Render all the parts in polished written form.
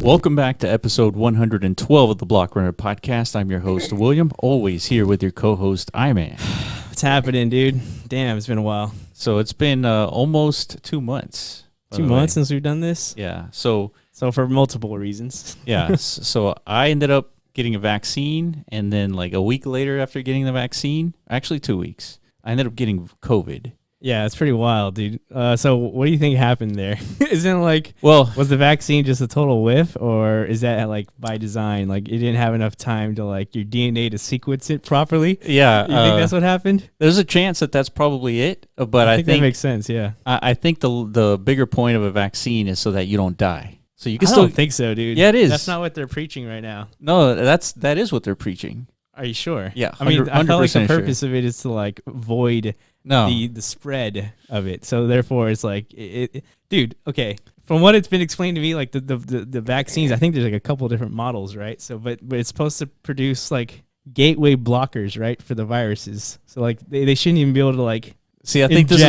Welcome back to episode 112 of the Block Runner podcast. I'm your host, William, always here with your co-host, Iman. What's happening, dude? Damn, it's been a while. So it's been almost 2 months. 2 months since we've done this? Yeah. So for multiple reasons. yeah. So I ended up getting a vaccine, and then like a week later after getting the vaccine, actually 2 weeks, I ended up getting COVID. Yeah, it's pretty wild, dude. So what do you think happened there? Isn't it like, Well, was the vaccine just a total whiff, or is that like by design? Like you didn't have enough time to like your DNA to sequence it properly? yeah. You think that's what happened? There's a chance that that's probably it, but I think that makes sense. Yeah. I think the bigger point of a vaccine is so that you don't die. So you can I still don't think so, dude. Yeah, it is. That's not what they're preaching right now. No, that is what they're preaching. Are you sure? Yeah, I mean, I felt like the 100% purpose of it is to like avoid the spread of it. So therefore, it's like, dude. Okay, from what it's been explained to me, like the vaccines, I think there's like a couple different models, right? So, but it's supposed to produce like gateway blockers, right, for the viruses. So like they shouldn't even be able to like see. I think this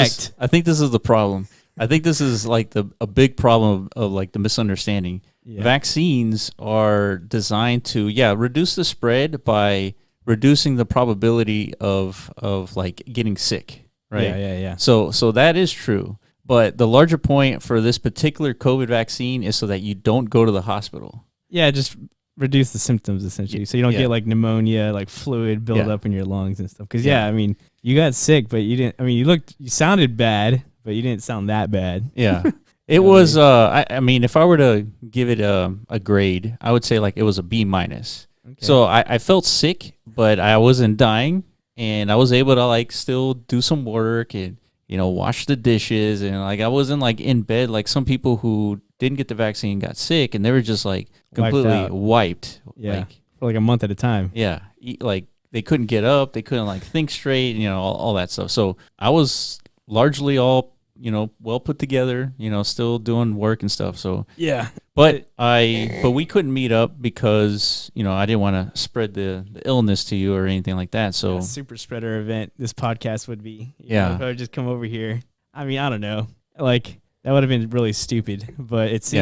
is the problem. I think this is like a big problem of like the misunderstanding. Yeah. Vaccines are designed to reduce the spread by reducing the probability of like getting sick, right? Yeah. So that is true. But the larger point for this particular COVID vaccine is so that you don't go to the hospital. Yeah, just reduce the symptoms essentially, so you don't get like pneumonia, like fluid build up in your lungs and stuff. Because I mean, you got sick, but you didn't. I mean, you sounded bad, but you didn't sound that bad. Yeah. It was, I mean, if I were to give it a grade, I would say like it was a B-. Okay. So I felt sick, but I wasn't dying, and I was able to like still do some work and, wash the dishes, and like I wasn't like in bed like some people who didn't get the vaccine and got sick, and they were just like completely wiped. Yeah, like, for like a month at a time. Yeah, like they couldn't get up, they couldn't like think straight, all that stuff. So I was largely all well put together, still doing work and stuff. So yeah, but we couldn't meet up because I didn't want to spread the illness to you or anything like that. So super spreader event this podcast would be. If I would just come over here. I mean, I don't know, like that would have been really stupid. But it's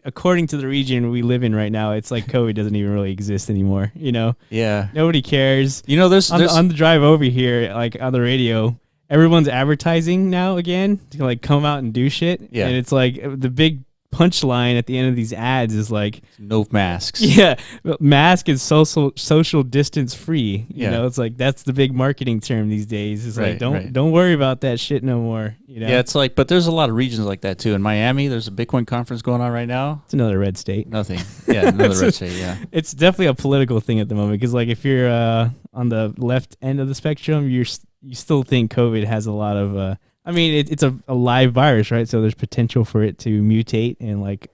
according to the region we live in right now, it's like COVID doesn't even really exist anymore. Yeah, nobody cares. There's on the drive over here, like on the radio, everyone's advertising now again to like come out and do shit. Yeah. And it's like the big punchline at the end of these ads is like no masks. Yeah. Mask is social distance free. You know, it's like that's the big marketing term these days. It's like don't worry about that shit no more. Yeah, it's like, but there's a lot of regions like that too. In Miami, there's a Bitcoin conference going on right now. It's another red state. Nothing. Yeah, another red state, yeah. It's definitely a political thing at the moment because like if you're on the left end of the spectrum, you still think COVID has a lot of I mean, it's a live virus, right? So there's potential for it to mutate and like,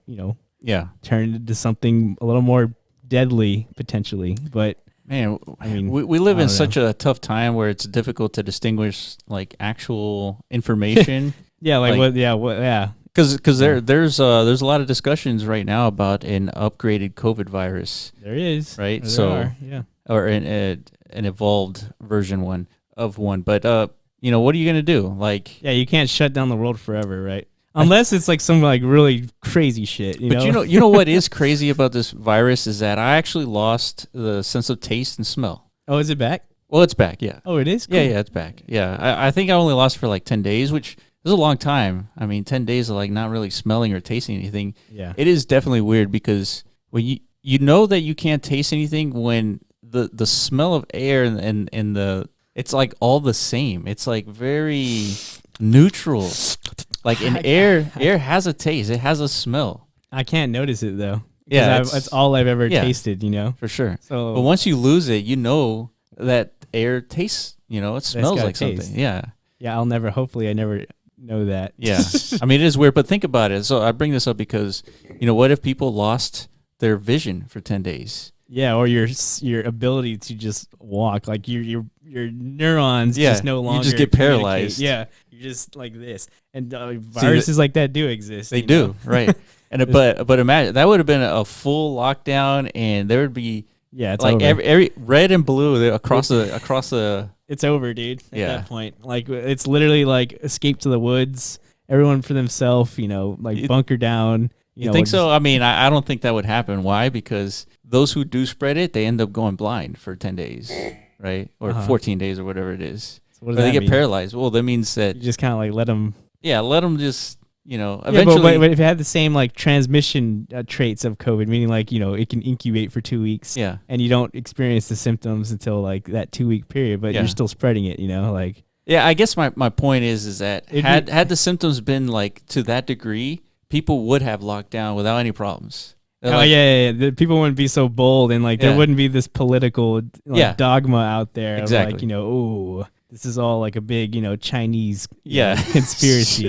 turn into something a little more deadly potentially. But man, I mean, we live in such a tough time where it's difficult to distinguish like actual information. Because there's a lot of discussions right now about an upgraded COVID virus. There is, right? Or an evolved version of one. But what are you gonna do? Like, you can't shut down the world forever, right? Unless it's like some like really crazy shit. You know what is crazy about this virus is that I actually lost the sense of taste and smell. Oh, is it back? Well, it's back. Yeah. Oh, it is. Cool. Yeah, it's back. Yeah, I think I only lost for like 10 days, which is a long time. I mean, 10 days of like not really smelling or tasting anything. Yeah. It is definitely weird because when you know that you can't taste anything when the smell of air and the it's like all the same. It's like very neutral. Like air has a taste. It has a smell. I can't notice it though. Yeah, it's all I've ever tasted. For sure. So, but once you lose it, that air tastes. It smells like taste. something. Yeah. Yeah, hopefully I never know that. Yeah. I mean, it is weird, but think about it. So I bring this up because, what if people lost their vision for 10 days? Yeah, or your ability to just walk, like your neurons just no longer. You just get paralyzed. Yeah, you're just like this, and viruses like that do exist. They do, right? And but imagine that would have been a full lockdown, and there would be it's like over. every red and blue across the. It's over, dude. At that point, like it's literally like escape to the woods, everyone for themselves. Like bunker down. You think so? I mean, I don't think that would happen. Why? Because those who do spread it, they end up going blind for 10 days, right? Or 14 days or whatever it is. So what does that mean? They get paralyzed. Well, that means that you just kind of like let them. Yeah, let them just, eventually. But if it had the same like transmission traits of COVID, meaning like, it can incubate for 2 weeks. Yeah. And you don't experience the symptoms until like that 2 week period, but you're still spreading it, like. Yeah, I guess my point is that had the symptoms been like to that degree, people would have locked down without any problems. The people wouldn't be so bold, and like there wouldn't be this political dogma out there. Exactly. Of, like, oh, this is all like a big, Chinese conspiracy.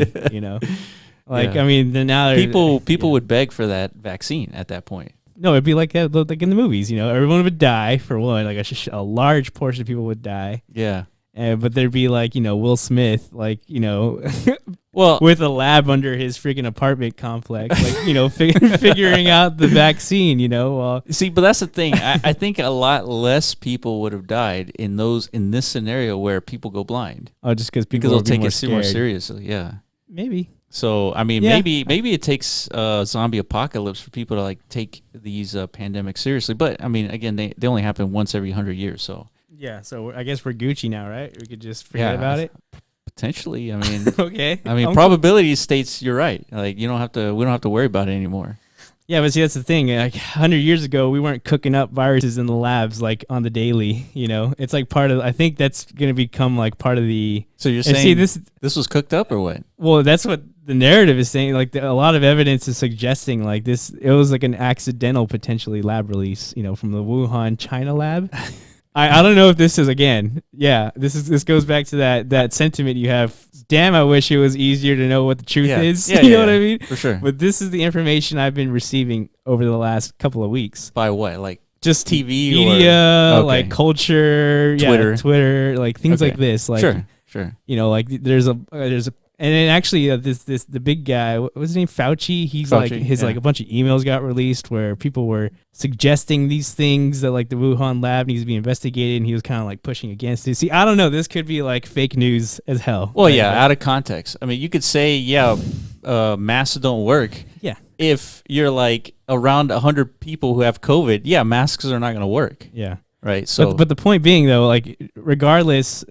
Like I mean, now people would beg for that vaccine at that point. No, it'd be like that, like in the movies. Everyone would die for one. Like a large portion of people would die. Yeah. But there'd be like, Will Smith, like, well, with a lab under his freaking apartment complex, like, figuring out the vaccine, See, but that's the thing. I think a lot less people would have died in this scenario where people go blind. Oh, just because they'll take it more seriously. Yeah. Maybe. So, I mean, maybe it takes zombie apocalypse for people to like take these pandemics seriously. But I mean, again, they only happen once every 100 years. So. Yeah, so I guess we're Gucci now, right? We could just forget about it. Potentially, I mean. Okay. I mean, probability states you're right. Like we don't have to worry about it anymore. Yeah, but see, that's the thing. Like 100 years ago, we weren't cooking up viruses in the labs like on the daily. It's like part of. I think that's gonna become like part of the. So you're saying this was cooked up or what? Well, that's what the narrative is saying. Like a lot of evidence is suggesting like this. It was like an accidental potentially lab release. From the Wuhan, China lab. I don't know if this is this goes back to that sentiment you have. Damn, I wish it was easier to know what the truth is. Yeah, you know what I mean? For sure. But this is the information I've been receiving over the last couple of weeks. By what? Like just TV, media, like culture, Twitter, like things like this. Like sure. Like there's a and then actually the big guy, what was his name? Fauci. He's like like a bunch of emails got released where people were suggesting these things that like the Wuhan lab needs to be investigated, and he was kind of like pushing against it. See, I don't know. This could be like fake news as hell. Well, out of context. I mean, you could say, masks don't work. Yeah. If you're like around 100 people who have COVID, masks are not going to work. Yeah. Right. So, but the point being though, like regardless.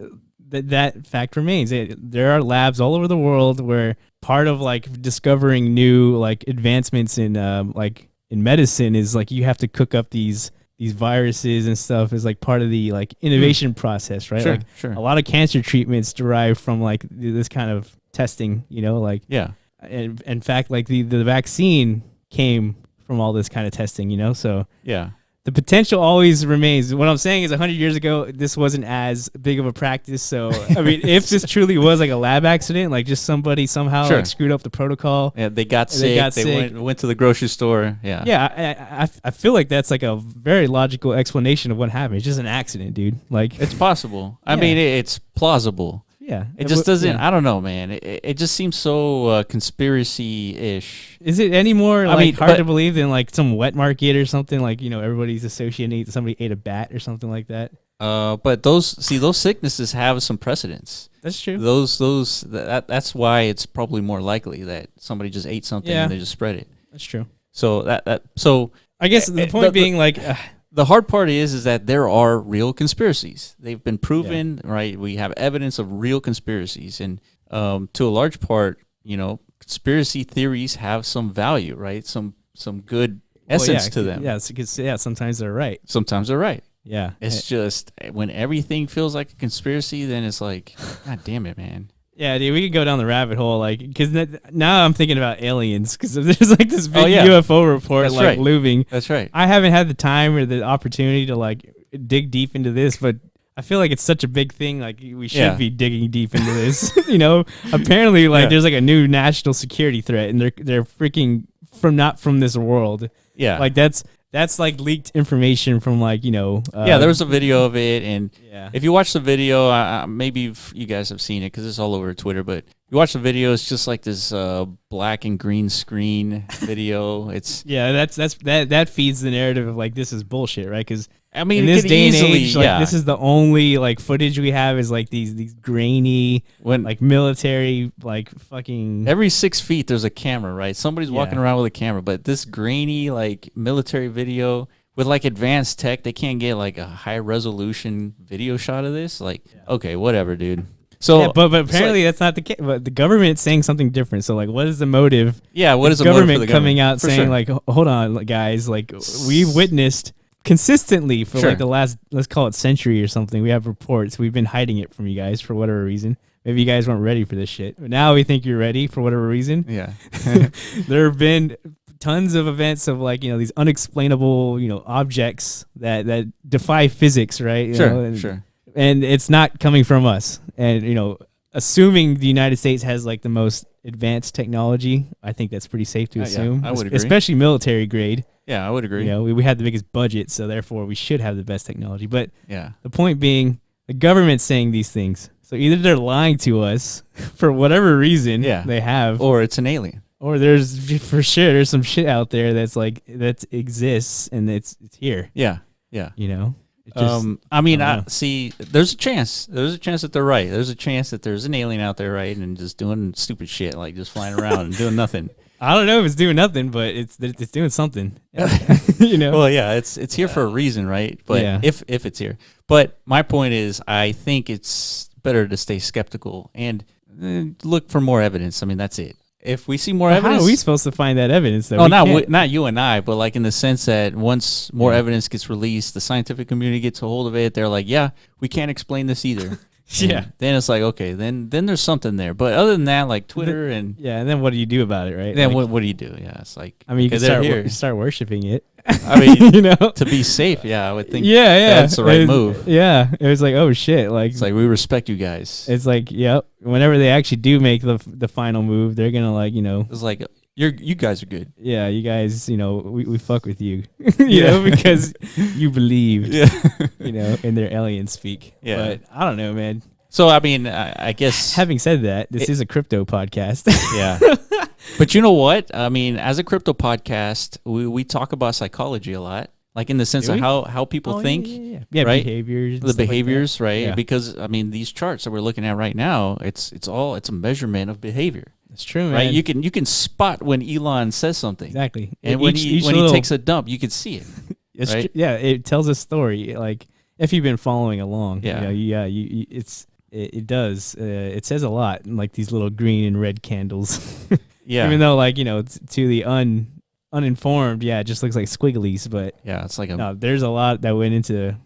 That fact remains. There are labs all over the world where part of like discovering new like advancements in in medicine is like you have to cook up these viruses and stuff is like part of the like innovation process, right? Sure. A lot of cancer treatments derive from like this kind of testing, And in fact, like the vaccine came from all this kind of testing, so the potential always remains. What I'm saying is 100 years ago, this wasn't as big of a practice. So, I mean, if this truly was like a lab accident, like just somebody somehow like screwed up the protocol. Yeah, they got sick. They went to the grocery store. Yeah. Yeah, I feel like that's like a very logical explanation of what happened. It's just an accident, dude. Like it's possible. I mean, it's plausible. Yeah. It just doesn't, I don't know, man. It just seems so conspiracy-ish. Is it any more hard to believe than like some wet market or something like, everybody's associating somebody ate a bat or something like that? But those sicknesses have some precedence. That's true. That's why it's probably more likely that somebody just ate something and they just spread it. That's true. So so I guess the point being like the hard part is that there are real conspiracies. They've been proven, right? We have evidence of real conspiracies, and to a large part, conspiracy theories have some value, right? Some good essence to them. Yeah, because sometimes they're right. Sometimes they're right. Yeah, it's just when everything feels like a conspiracy, then it's like, God damn it, man. Yeah, dude, we could go down the rabbit hole, like, because now I'm thinking about aliens, because there's like this big UFO report looming. That's right. I haven't had the time or the opportunity to like dig deep into this, but I feel like it's such a big thing. Like we should be digging deep into this. Apparently, like there's like a new national security threat, and they're freaking not from this world. Yeah, like that's like leaked information from like there was a video of it, and if you watch the video, maybe you guys have seen it because it's all over Twitter, but you watch the video, it's just like this black and green screen video. It's that feeds the narrative of like this is bullshit, right? Because I mean, in this day and age, like this is the only like footage we have is like these grainy, like military, like fucking. Every 6 feet there's a camera, right? Somebody's walking around with a camera, but this grainy like military video with like advanced tech, they can't get like a high resolution video shot of this. Like, okay, whatever, dude. So, but apparently that's not the case. But the government's saying something different. So, like, what is the motive? Yeah, what is the government motive for the coming government? out saying like, hold on, guys, like we've witnessed consistently for like the last, let's call it century or something. We have reports. We've been hiding it from you guys for whatever reason. Maybe you guys weren't ready for this shit. But now we think you're ready for whatever reason. Yeah. There have been tons of events of like, these unexplainable, objects that defy physics, right? Sure. And it's not coming from us. And, assuming the United States has like the most advanced technology, I think that's pretty safe to assume. I would agree. Especially military grade. Yeah, I would agree. We had the biggest budget, so therefore we should have the best technology. But the point being, the government's saying these things. So either they're lying to us for whatever reason they have. Or it's an alien. Or there's some shit out there that exists and it's here. Yeah. I mean, see, there's a chance. There's a chance that they're right. There's a chance that there's an alien out there, right, and just doing stupid shit, like just flying around and doing nothing. I don't know if it's doing nothing, but it's doing something. Well, yeah, it's here for a reason, right? But if it's here. But my point is, I think it's better to stay skeptical and look for more evidence. I mean, that's it. If we see more evidence, how are we supposed to find that evidence? Oh, not you and I, but like in the sense that once more evidence gets released, the scientific community gets a hold of it. They're like, yeah, we can't explain this either. Then it's like, okay, then there's something there. But other than that, like Twitter and then what do you do about it, right? Then what do you do? Yeah, it's like, I mean, you can start worshiping it. I mean, to be safe, I would think. That's the right move. Yeah, it was like, oh shit, like it's like we respect you guys. It's like, whenever they actually do make the final move, they're gonna like, It's like you guys are good. Yeah, you guys, we fuck with you, because you believed, in their alien speak. Yeah, but I don't know, man. So I mean, I guess having said that, this is a crypto podcast. Yeah. But you know what? I mean, as a crypto podcast, we talk about psychology a lot, like in the sense of how people think, right? Behaviors, the behaviors, like right? Yeah. Because I mean, these charts that we're looking at right now, it's a measurement of behavior. It's true, man. Right? You can spot when Elon says something, exactly, and when he takes a dump, you can see it. Right? It tells a story. Like if you've been following along, it does. It says a lot, like these little green and red candles. Even though, like, to the uninformed, it just looks like squigglies. But it's like there's a lot that went into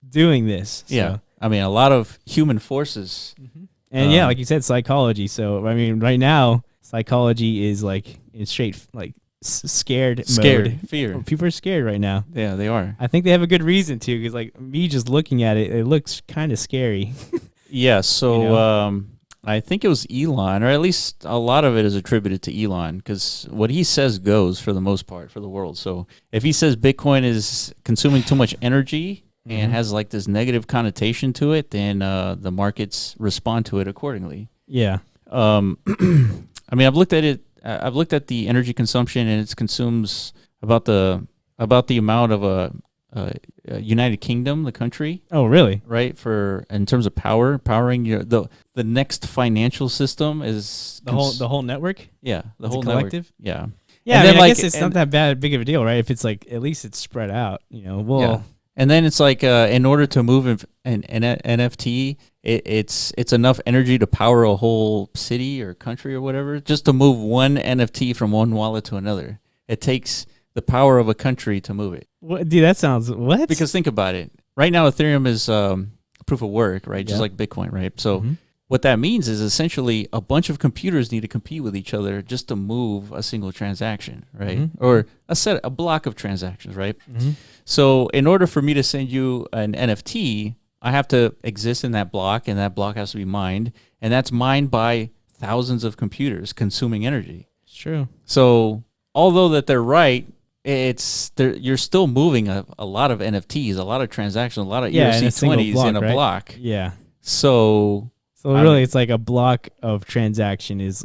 doing this. So. Yeah, I mean, a lot of human forces. Mm-hmm. And like you said, psychology. So I mean, right now, psychology is like in straight like scared mode. Fear. People are scared right now. Yeah, they are. I think they have a good reason to, because like me just looking at it, it looks kind of scary. Yeah, so I think it was Elon, or at least a lot of it is attributed to Elon, because what he says goes for the most part for the world. So if he says Bitcoin is consuming too much energy and has like this negative connotation to it, then the markets respond to it accordingly. Yeah. I mean, I've looked at it. I've looked at the energy consumption, and it consumes about the amount of a United Kingdom, the country. Oh, really? Right, in terms of powering the next financial system is the whole network. Yeah, the whole collective. Network. Yeah, yeah. I guess it's not that big of a deal, right? If it's like at least it's spread out, Well, and then it's like in order to move an NFT, it's enough energy to power a whole city or country or whatever. Just to move one NFT from one wallet to another, it takes the power of a country to move it. What, dude? That sounds what? Because think about it. Right now, Ethereum is proof of work, right? Just like Bitcoin, right? So what that means is essentially a bunch of computers need to compete with each other just to move a single transaction, right? Or a block of transactions, right? So in order for me to send you an NFT, I have to exist in that block, and that block has to be mined, and that's mined by thousands of computers consuming energy. It's true. So although that they're right, you're still moving a lot of NFTs, a lot of transactions, a lot of ERC20s in a block. Yeah. So So really, it's like a block of transaction is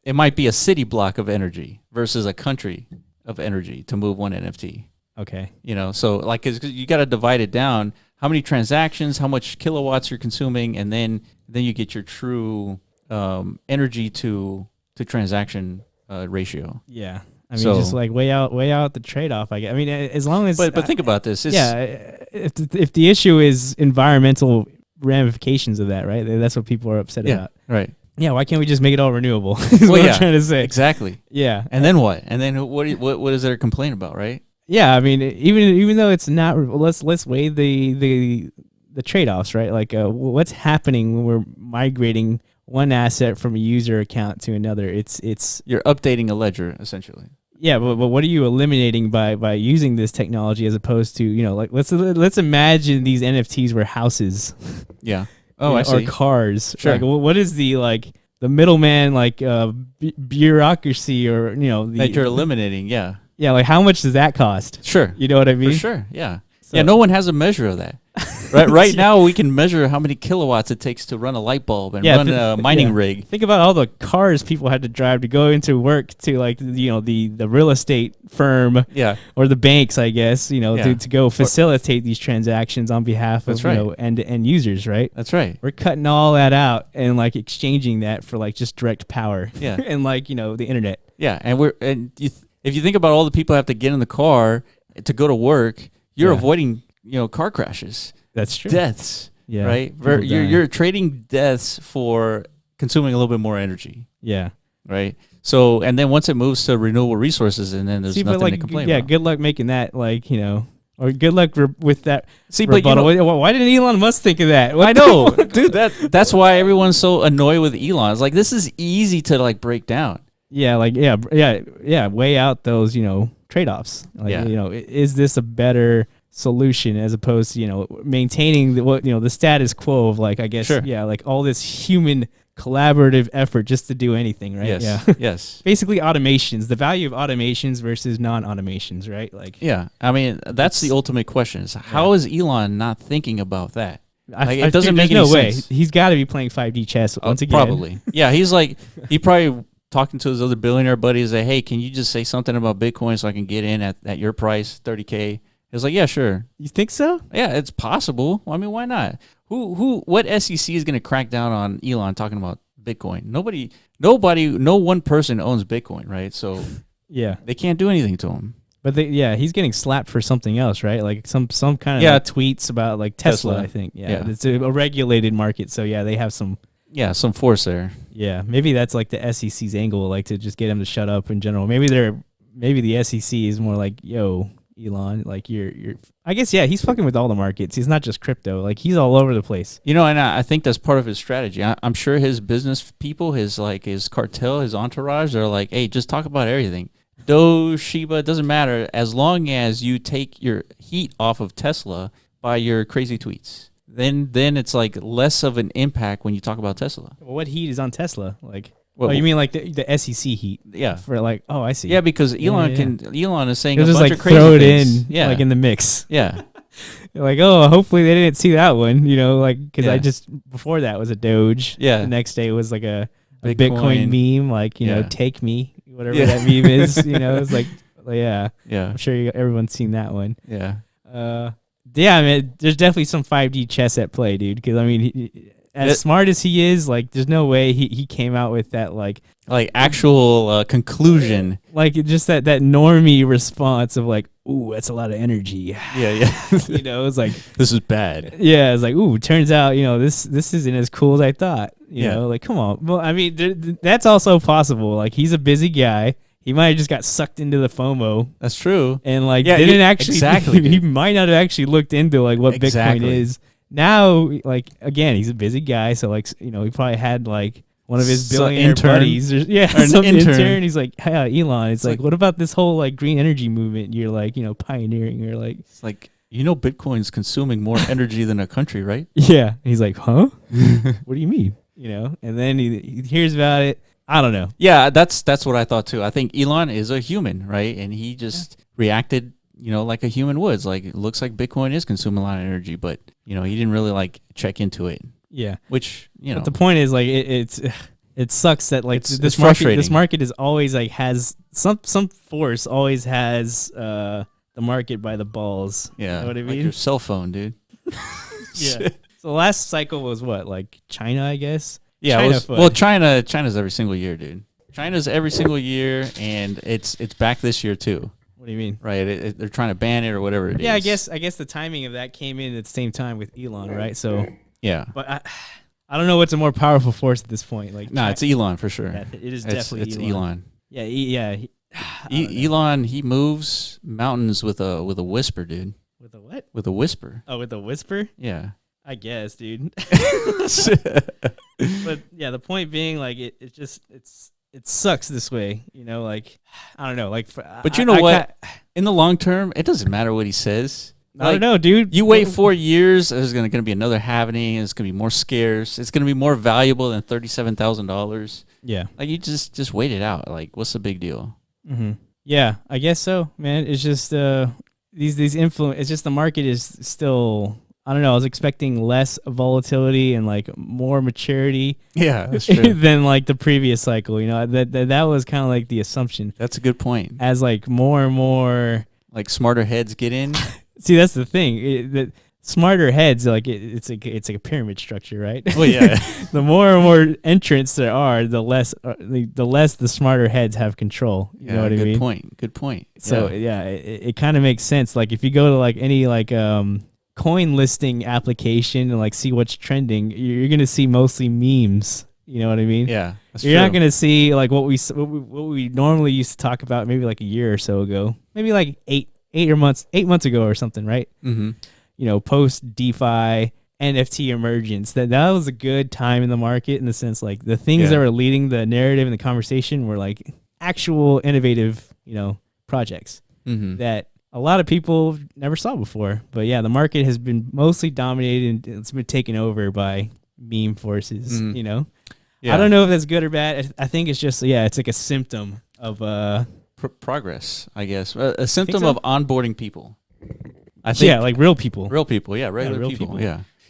it might be a city block of energy versus a country of energy to move one NFT. Okay. So like 'cause you got to divide it down. How many transactions, how much kilowatts you're consuming, and then you get your true energy to transaction ratio. Yeah. I mean, just like weigh out the trade-off. I mean, as long as. But think about this. If the issue is environmental ramifications of that, right? That's what people are upset about. Right. Yeah, why can't we just make it all renewable? Is what I'm trying to say. Exactly. Yeah. And then what? And then what is there to complain about, right? Yeah, I mean, even though it's not, let's weigh the trade-offs, right? Like what's happening when we're migrating one asset from a user account to another? It's you're updating a ledger essentially. Yeah, but what are you eliminating by using this technology as opposed to, like let's imagine these NFTs were houses. Yeah. Oh, I see. Or cars. Sure. Like, what is the middleman bureaucracy or that you're eliminating? Yeah. Yeah, like how much does that cost? Sure. You know what I mean? For sure. Yeah. So. Yeah. No one has a measure of that. Right now, we can measure how many kilowatts it takes to run a light bulb and run a mining rig. Think about all the cars people had to drive to go into work to the real estate firm, or the banks, I guess, to go facilitate these transactions on behalf of end users, right? That's right. We're cutting all that out and exchanging that for just direct power, and the internet. Yeah, and if you think about all the people who have to get in the car to go to work, you're avoiding car crashes. That's true. Deaths, right? You're trading deaths for consuming a little bit more energy. Yeah. Right? So, and then once it moves to renewable resources, and then there's nothing to complain about. Yeah, good luck making that, or good luck with that. See, rebuttal. But why didn't Elon Musk think of that? I know, dude. That's why everyone's so annoyed with Elon. It's like, this is easy to break down. Yeah, weigh out those, trade-offs. Is this a better solution as opposed to maintaining the status quo of all this human collaborative effort just to do anything, right? Yes. Basically automations, the value of automations versus non-automations, right? I mean, that's the ultimate question is how is Elon not thinking about that? It doesn't make any sense. He's got to be playing 5D chess once again. Probably. Yeah, he probably talking to his other billionaire buddies like, hey, can you just say something about Bitcoin so I can get in at your price, $30K? He was like, yeah, sure. You think so? Yeah, it's possible. I mean, why not? What SEC is going to crack down on Elon talking about Bitcoin? Nobody, no one person owns Bitcoin, right? So yeah, they can't do anything to him. But he's getting slapped for something else, right? Like some kind of tweets about Tesla, I think. Yeah. It's a regulated market, so they have some force there. Yeah, maybe that's the SEC's angle, to just get him to shut up in general. Maybe the SEC is more like, yo, Elon, you're I guess he's fucking with all the markets. He's not just crypto. He's all over the place. And I think that's part of his strategy. I'm sure his business people, his cartel, his entourage, they're like, hey, just talk about everything. Doge, Shiba, it doesn't matter as long as you take your heat off of Tesla by your crazy tweets. Then it's less of an impact when you talk about Tesla. Well, what heat is on Tesla? You mean the SEC heat? Yeah. For I see. Yeah, because Elon is saying a bunch of crazy throw it things. in, in the mix. Yeah. Hopefully they didn't see that one, because I just, before that was a Doge. Yeah. The next day was a Bitcoin meme, take me, whatever that meme is, it's yeah. I'm sure everyone's seen that one. Yeah. Yeah, I mean, there's definitely some 5D chess at play, dude, because, I mean, as smart as he is, there's no way he came out with that, actual conclusion. Just that normie response of, ooh, that's a lot of energy. Yeah. It's this is bad. Yeah, it's ooh, turns out, this isn't as cool as I thought. You know, come on. Well, I mean, that's also possible. He's a busy guy. He might have just got sucked into the FOMO. That's true. And didn't actually exactly. He might not have actually looked into what Bitcoin is. Now, again, he's a busy guy, so he probably had one of his billionaire buddies, or some intern. He's like, hey, Elon, it's what about this whole green energy movement you're pioneering, or it's Bitcoin's consuming more energy than a country, right? Yeah. He's like, huh? What do you mean? And then he hears about it. I don't know. Yeah, that's what I thought too. I think Elon is a human, right? And he just reacted, like a human would. It looks like Bitcoin is consuming a lot of energy, but he didn't really check into it. Yeah. Which, But the point is, like, it sucks that, like, this market is always, like, has some force always has the market by the balls. Yeah. You know what I mean? Like your cell phone, dude. Yeah. So last cycle was what? Like China, I guess? Yeah. China's every single year, dude. China's every single year, and it's back this year, too. What do you mean? Right. They're trying to ban it or whatever it is. I guess the timing of that came in at the same time with Elon, right? So yeah. But I don't know what's a more powerful force at this point. Like, it's Elon for sure. Yeah, it is definitely Elon. Yeah, Elon, he moves mountains with a whisper, dude. With a what? With a whisper. Oh, with a whisper? Yeah. I guess, dude. But yeah, the point being, like, it sucks this way, you know. Like, I don't know, like. But you know what? In the long term, it doesn't matter what he says. I don't know, dude. You wait 4 years, there's going to be another happening. It's going to be more scarce. It's going to be more valuable than $37,000. Yeah. Like, you just wait it out. Like, what's the big deal? Mm-hmm. Yeah, I guess so, man. It's just these influence. It's just the market is still. I don't know. I was expecting less volatility and, like, more maturity. Yeah, that's true. Than, like, the previous cycle. You know, that was kind of like the assumption. That's a good point. As, like, more and more, like, smarter heads get in. See, that's the thing. The smarter heads, like, it's like a pyramid structure, right? Oh yeah. The more and more entrants there are, the less the smarter heads have control. You know what I mean? Good point. So it kind of makes sense. Like, if you go to, like, any, like, coin listing application and, like, see what's trending, you're gonna see mostly memes. You know what I mean? Yeah, you're not gonna see, like, what we normally used to talk about maybe like a year or so ago, maybe like 8 months ago or something, right? Mm-hmm. You know, post DeFi NFT emergence. That was a good time in the market, in the sense, like, the things that were leading the narrative and the conversation were, like, actual innovative, you know, projects that a lot of people never saw before. But yeah, the market has been mostly dominated and it's been taken over by meme forces, you know? Yeah. I don't know if that's good or bad. I think it's just, it's like a symptom of progress, I guess. A symptom of onboarding people. I think, like real people. Regular people.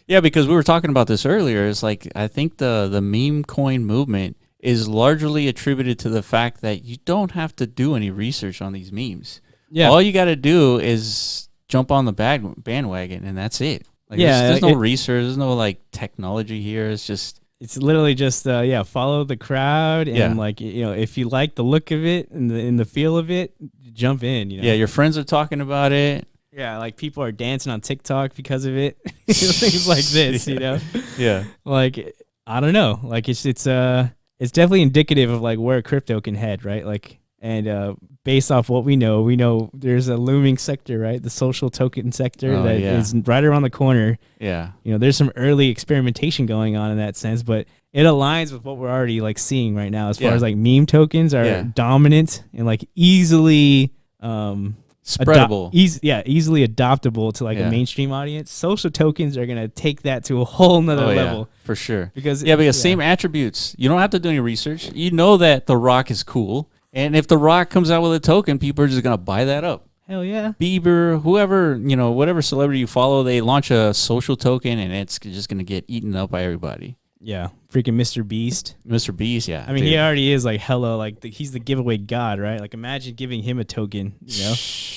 Yeah, because we were talking about this earlier. It's like, I think the meme coin movement is largely attributed to the fact that you don't have to do any research on these memes. Yeah. All you got to do is jump on the bandwagon, and that's it. Like, there's no research. There's no, like, technology here. It's literally just follow the crowd, and like, you know, if you like the look of it and the feel of it, jump in. You know? Yeah, your friends are talking about it. Yeah, like, people are dancing on TikTok because of it. Things like this, you know. Yeah. Like, I don't know. Like, it's definitely indicative of, like, where crypto can head, right? Like, and based off what we know there's a looming sector, right? The social token sector is right around the corner. Yeah. You know, there's some early experimentation going on in that sense, but it aligns with what we're already, like, seeing right now as far as, like, meme tokens are dominant and, like, easily spreadable. Easily adoptable to, like, a mainstream audience. Social tokens are going to take that to a whole nother level. For sure. Because same attributes. You don't have to do any research. You know that The Rock is cool. And if The Rock comes out with a token, people are just going to buy that up. Hell yeah. Bieber, whoever, you know, whatever celebrity you follow, they launch a social token, and it's just going to get eaten up by everybody. Yeah. Freaking Mr. Beast. Mr. Beast, yeah. I mean, he already is, like, hella, like, he's the giveaway god, right? Like, imagine giving him a token, you know?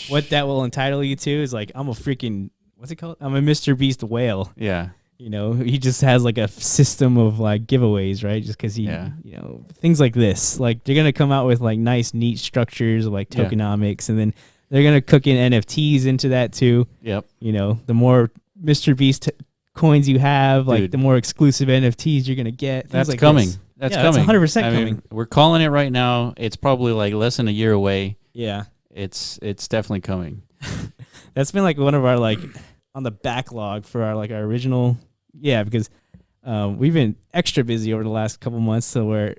What that will entitle you to is, like, I'm a freaking, what's it called? I'm a Mr. Beast whale. Yeah. You know, he just has, like, a system of, like, giveaways, right? Just because you know, things like this. Like, they're going to come out with, like, nice, neat structures of, like, tokenomics, and then they're going to cook in NFTs into that, too. Yep. You know, the more Mr. Beast coins you have, like, the more exclusive NFTs you're going to get. That's like coming. This. That's coming. That's 100% coming. We're calling it right now. It's probably, like, less than a year away. Yeah. It's definitely coming. That's been, like, one of our, like, on the backlog for our, like, our original... Yeah, because we've been extra busy over the last couple months, so where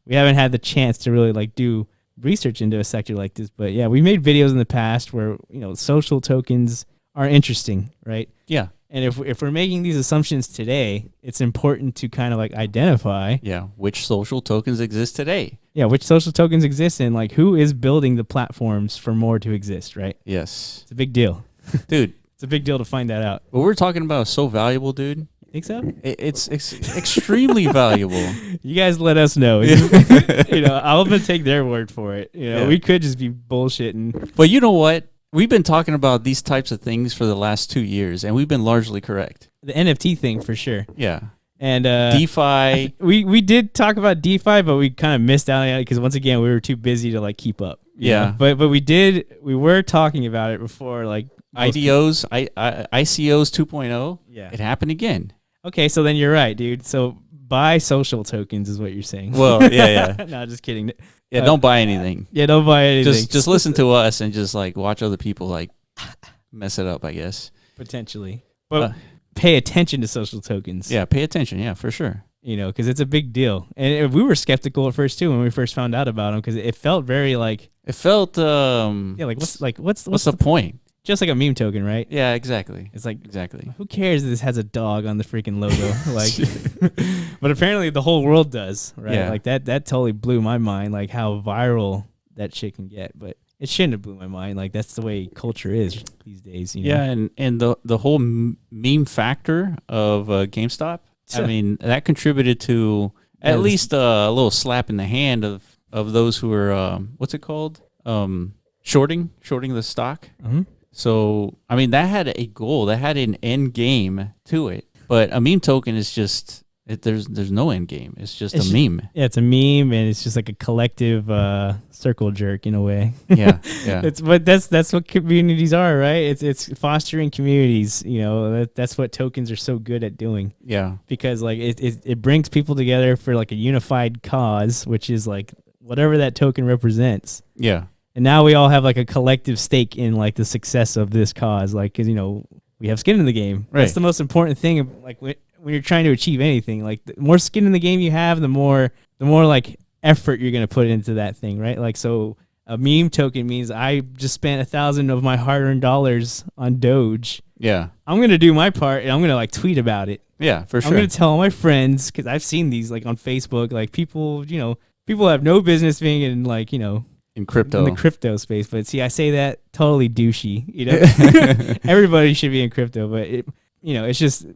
we haven't had the chance to really, like, do research into a sector like this. But yeah, we made videos in the past where, you know, social tokens are interesting, right? Yeah. And if we're making these assumptions today, it's important to kind of, like, identify which social tokens exist today. Yeah, which social tokens exist, and, like, who is building the platforms for more to exist, right? Yes. It's a big deal. Dude. It's a big deal to find that out. What we're talking about is so valuable, dude. Think so? It's extremely valuable. You guys let us know. I'm gonna take their word for it. We could just be bullshitting. But you know what? We've been talking about these types of things for the last 2 years, and we've been largely correct. The NFT thing for sure. Yeah. And DeFi. We did talk about DeFi, but we kind of missed out on it because once again we were too busy to like keep up. Yeah. But we were talking about it before, like ICOs 2.0. Yeah. It happened again. Okay, so then you're right, dude. So buy social tokens is what you're saying. Well, yeah. No, just kidding. Yeah, don't buy anything. Yeah, don't buy anything. Just listen to us and just like watch other people like mess it up, I guess. Potentially. But pay attention to social tokens. Yeah, pay attention. Yeah, for sure. Because it's a big deal. And we were skeptical at first too when we first found out about them because it felt very like what's the point? Just like a meme token, right? Yeah, exactly. It's like, exactly. Who cares if this has a dog on the freaking logo? But apparently the whole world does, right? Yeah. Like that totally blew my mind, like how viral that shit can get. But it shouldn't have blew my mind. Like that's the way culture is these days. Yeah, and the whole meme factor of GameStop. I mean, that contributed to at least a little slap in the hand of those who are what's it called? Shorting the stock. Mm-hmm. So, I mean, that had a goal. That had an end game to it. But a meme token is just, there's no end game. It's just a meme. Yeah, it's a meme, and it's just like a collective circle jerk in a way. Yeah. But that's what communities are, right? It's fostering communities. That's what tokens are so good at doing. Yeah. Because like it brings people together for like a unified cause, which is like whatever that token represents. Yeah. And now we all have like a collective stake in like the success of this cause, like because we have skin in the game. Right. That's the most important thing. Like when you're trying to achieve anything, like the more skin in the game you have, the more like effort you're gonna put into that thing, right? Like so, a meme token means I just spent 1,000 of my hard-earned dollars on Doge. Yeah. I'm gonna do my part, and I'm gonna like tweet about it. Yeah, for sure. I'm gonna tell all my friends because I've seen these like on Facebook, like people have no business being in like in crypto. In the crypto space. But see, I say that totally douchey, Everybody should be in crypto, but it's just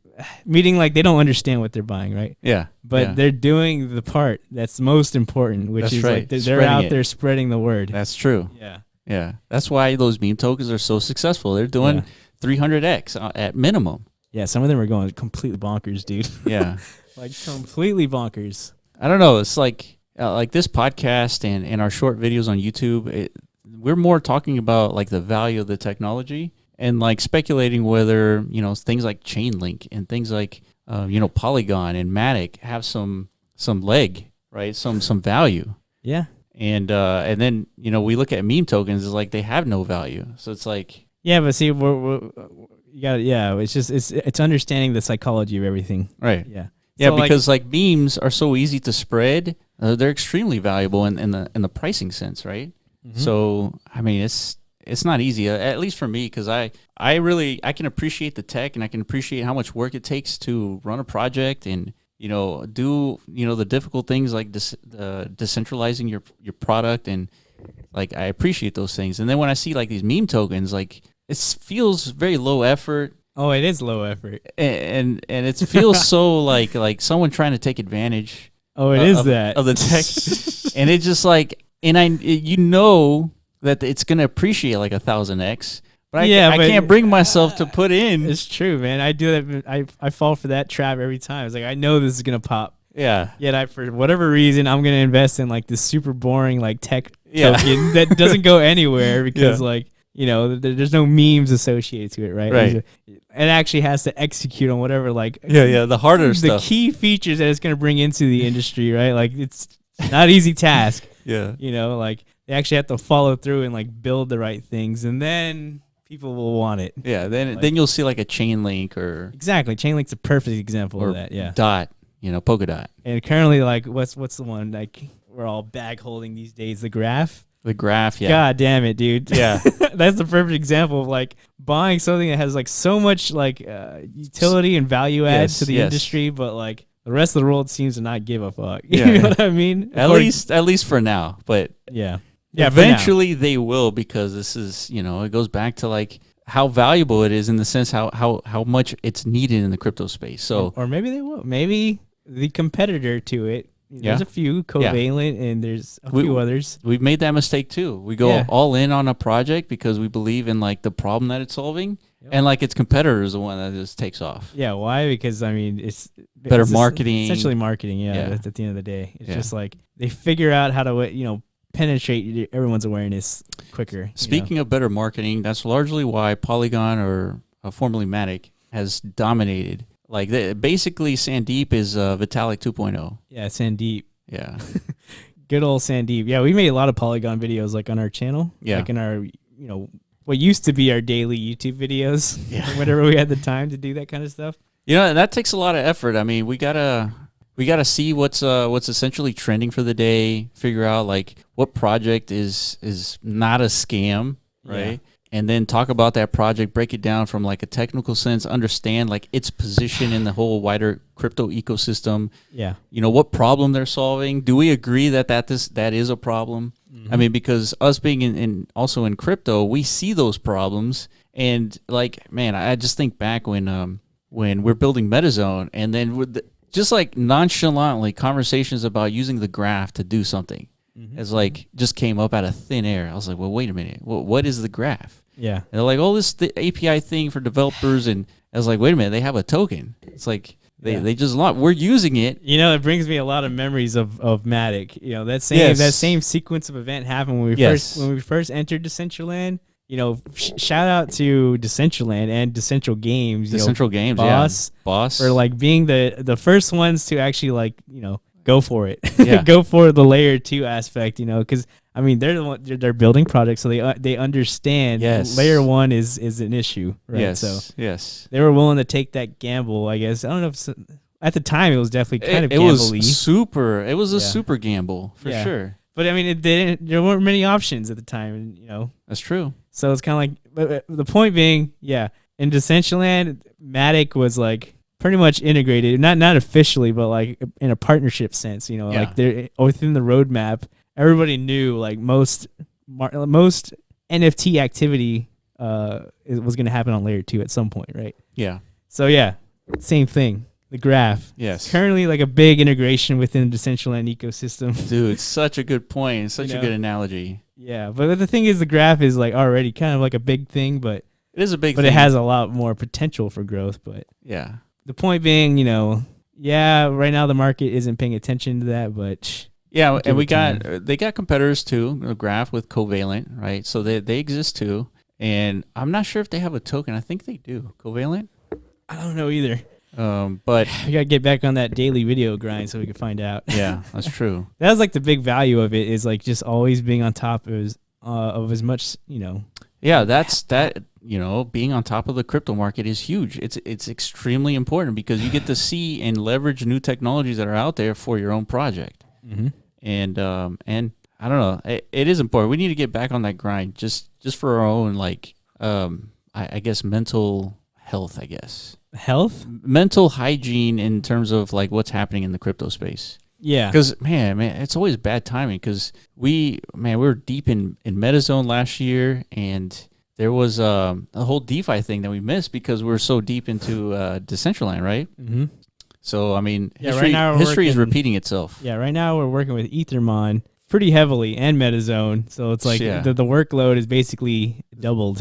meaning like they don't understand what they're buying, right? Yeah. But they're doing the part that's most important, which is right. Like they're out there spreading the word. That's true. Yeah. Yeah. That's why those meme tokens are so successful. They're doing 300x at minimum. Yeah, some of them are going completely bonkers, dude. Yeah. Like completely bonkers. I don't know. It's like this podcast and our short videos on YouTube, we're more talking about like the value of the technology and like speculating whether, things like Chainlink and things like, Polygon and Matic have some leg, right? Some value. Yeah. And then, we look at meme tokens, it's like they have no value. So it's like. Yeah, but see, it's just, it's understanding the psychology of everything. Right. Yeah. Yeah, so because like memes are so easy to spread. They're extremely valuable in the pricing sense, right? Mm-hmm. So I mean, it's not easy, at least for me, because I can appreciate the tech and I can appreciate how much work it takes to run a project and do the difficult things like decentralizing your product, and like I appreciate those things. And then when I see like these meme tokens, like it feels very low effort. Oh, it is low effort, and it feels so like someone trying to take advantage. Oh, it is that of the tech, and it's just like, and that it's gonna appreciate like 1,000x, but I can't bring myself to put in. It's true, man. I do that. I fall for that trap every time. It's like I know this is gonna pop. Yeah. Yet for whatever reason, I'm gonna invest in like this super boring like tech token that doesn't go anywhere because like. There's no memes associated to it, right? Right. It actually has to execute on whatever, like... the harder stuff. The key features that it's going to bring into the industry, right? Like, it's not an easy task. Yeah. Like, they actually have to follow through and, like, build the right things, and then people will want it. Yeah, then you'll see, like, a Chainlink or... Exactly. Chainlink's a perfect example of that, yeah. Dot, Polka Dot. And currently, like, what's the one, like, we're all bag-holding these days? The Graph? The Graph, yeah. God damn it, dude. Yeah. That's the perfect example of like buying something that has like so much like utility and value add to the industry, but like the rest of the world seems to not give a fuck. You know what I mean? At least for now, but yeah, eventually they will, because this is, it goes back to like how valuable it is in the sense how much it's needed in the crypto space. So or maybe they will. Maybe the competitor to it. There's a few Covalent and there's a few others. We've made that mistake too. We go all in on a project because we believe in like the problem that it's solving, and like its competitor is the one that just takes off. Yeah, why? Because I mean, it's better marketing. Essentially marketing. Yeah, at the end of the day, it's just like they figure out how to penetrate everyone's awareness quicker. Speaking of better marketing, that's largely why Polygon, or formerly Matic, has dominated. Like basically, Sandeep is Vitalik 2.0. Yeah, Sandeep. Yeah, good old Sandeep. Yeah, we made a lot of Polygon videos like on our channel. Yeah, like in our what used to be our daily YouTube videos. Yeah, whenever we had the time to do that kind of stuff. That takes a lot of effort. I mean, we gotta see what's essentially trending for the day. Figure out like what project is not a scam, right? Yeah. And then talk about that project, break it down from like a technical sense, understand like its position in the whole wider crypto ecosystem. Yeah. What problem they're solving. Do we agree that is a problem? Mm-hmm. I mean, because us being also in crypto, we see those problems. And like, man, I just think back when we're building Metazone, and then just like nonchalantly conversations about using the graph to do something. As like just came up out of thin air. I was like, well, wait a minute. What is the graph? Yeah. And they're like, oh, this the API thing for developers. And I was like, wait a minute, they have a token. It's like they just launched. We're using it. It brings me a lot of memories of Matic. That same sequence of event happened when we first entered Decentraland. Shout out to Decentraland and Decentral Games. Decentral Games, boss for like being the first ones to actually go for it. Go for the layer 2 aspect, because I mean they're building products, so they understand layer 1 is an issue, right? Yes. They were willing to take that gamble, I guess. I don't know if at the time it was definitely kind of gambly. It was a super gamble for sure. But I mean there weren't many options at the time, That's true. So it's kind of like, but the point being, in Decentraland, Matic was like pretty much integrated, not officially, but like in a partnership sense, like they're within the roadmap. Everybody knew like most NFT activity was going to happen on layer 2 at some point, right? Yeah. So same thing. The graph. Yes. Currently like a big integration within the Decentraland ecosystem. Dude, such a good point. Such a good analogy. Yeah, but the thing is, the graph is like already kind of like a big thing, but it is a big thing. But it has a lot more potential for growth. But yeah. The point being, right now the market isn't paying attention to that, but and they got competitors too, a graph with Covalent, right? So they exist too, and I'm not sure if they have a token. I think they do. Covalent? I don't know either. But we gotta get back on that daily video grind so we can find out. Yeah, that's true. That was like the big value of it, is like just always being on top of as much, Yeah, that's that. Being on top of the crypto market is huge. It's extremely important because you get to see and leverage new technologies that are out there for your own project. Mm-hmm. And I don't know, it is important. We need to get back on that grind just for our own I guess mental health. Mental hygiene in terms of like what's happening in the crypto space. Yeah, because man, it's always bad timing because we were deep in Metazone last year, and there was a whole DeFi thing that we missed because we're so deep into Decentraland, right? Mm-hmm. So I mean, history is repeating itself. Yeah, right now we're working with Ethermon pretty heavily and Metazone, so it's like the workload is basically doubled.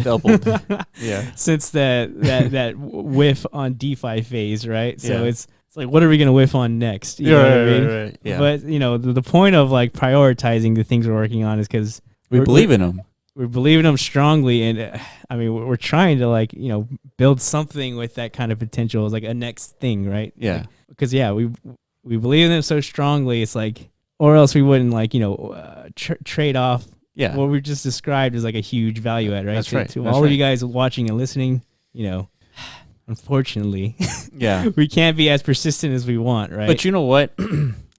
Yeah, since that whiff on DeFi phase, right? So it's like, what are we gonna whiff on next? You know what I mean? Right. Yeah. But the point of like prioritizing the things we're working on is because we believe in them. We believe in them strongly, and I mean we're trying to build something with that kind of potential as like a next thing, right? Yeah. Because we believe in them so strongly, it's like, or else we wouldn't trade off what we just described as like a huge value add, right? That's right. To all of you guys watching and listening, unfortunately, we can't be as persistent as we want, right? But you know what?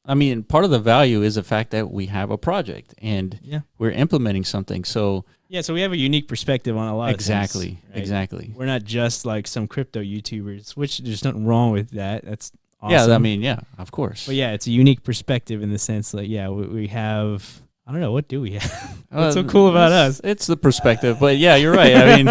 I mean, part of the value is the fact that we have a project and we're implementing something. So so we have a unique perspective on a lot of things. Right? Exactly. We're not just like some crypto YouTubers, which there's nothing wrong with that. That's awesome. Yeah, I mean, of course. But it's a unique perspective in the sense that we have I don't know. What do we have? What's so cool about us? It's the perspective, but yeah, you're right. I mean,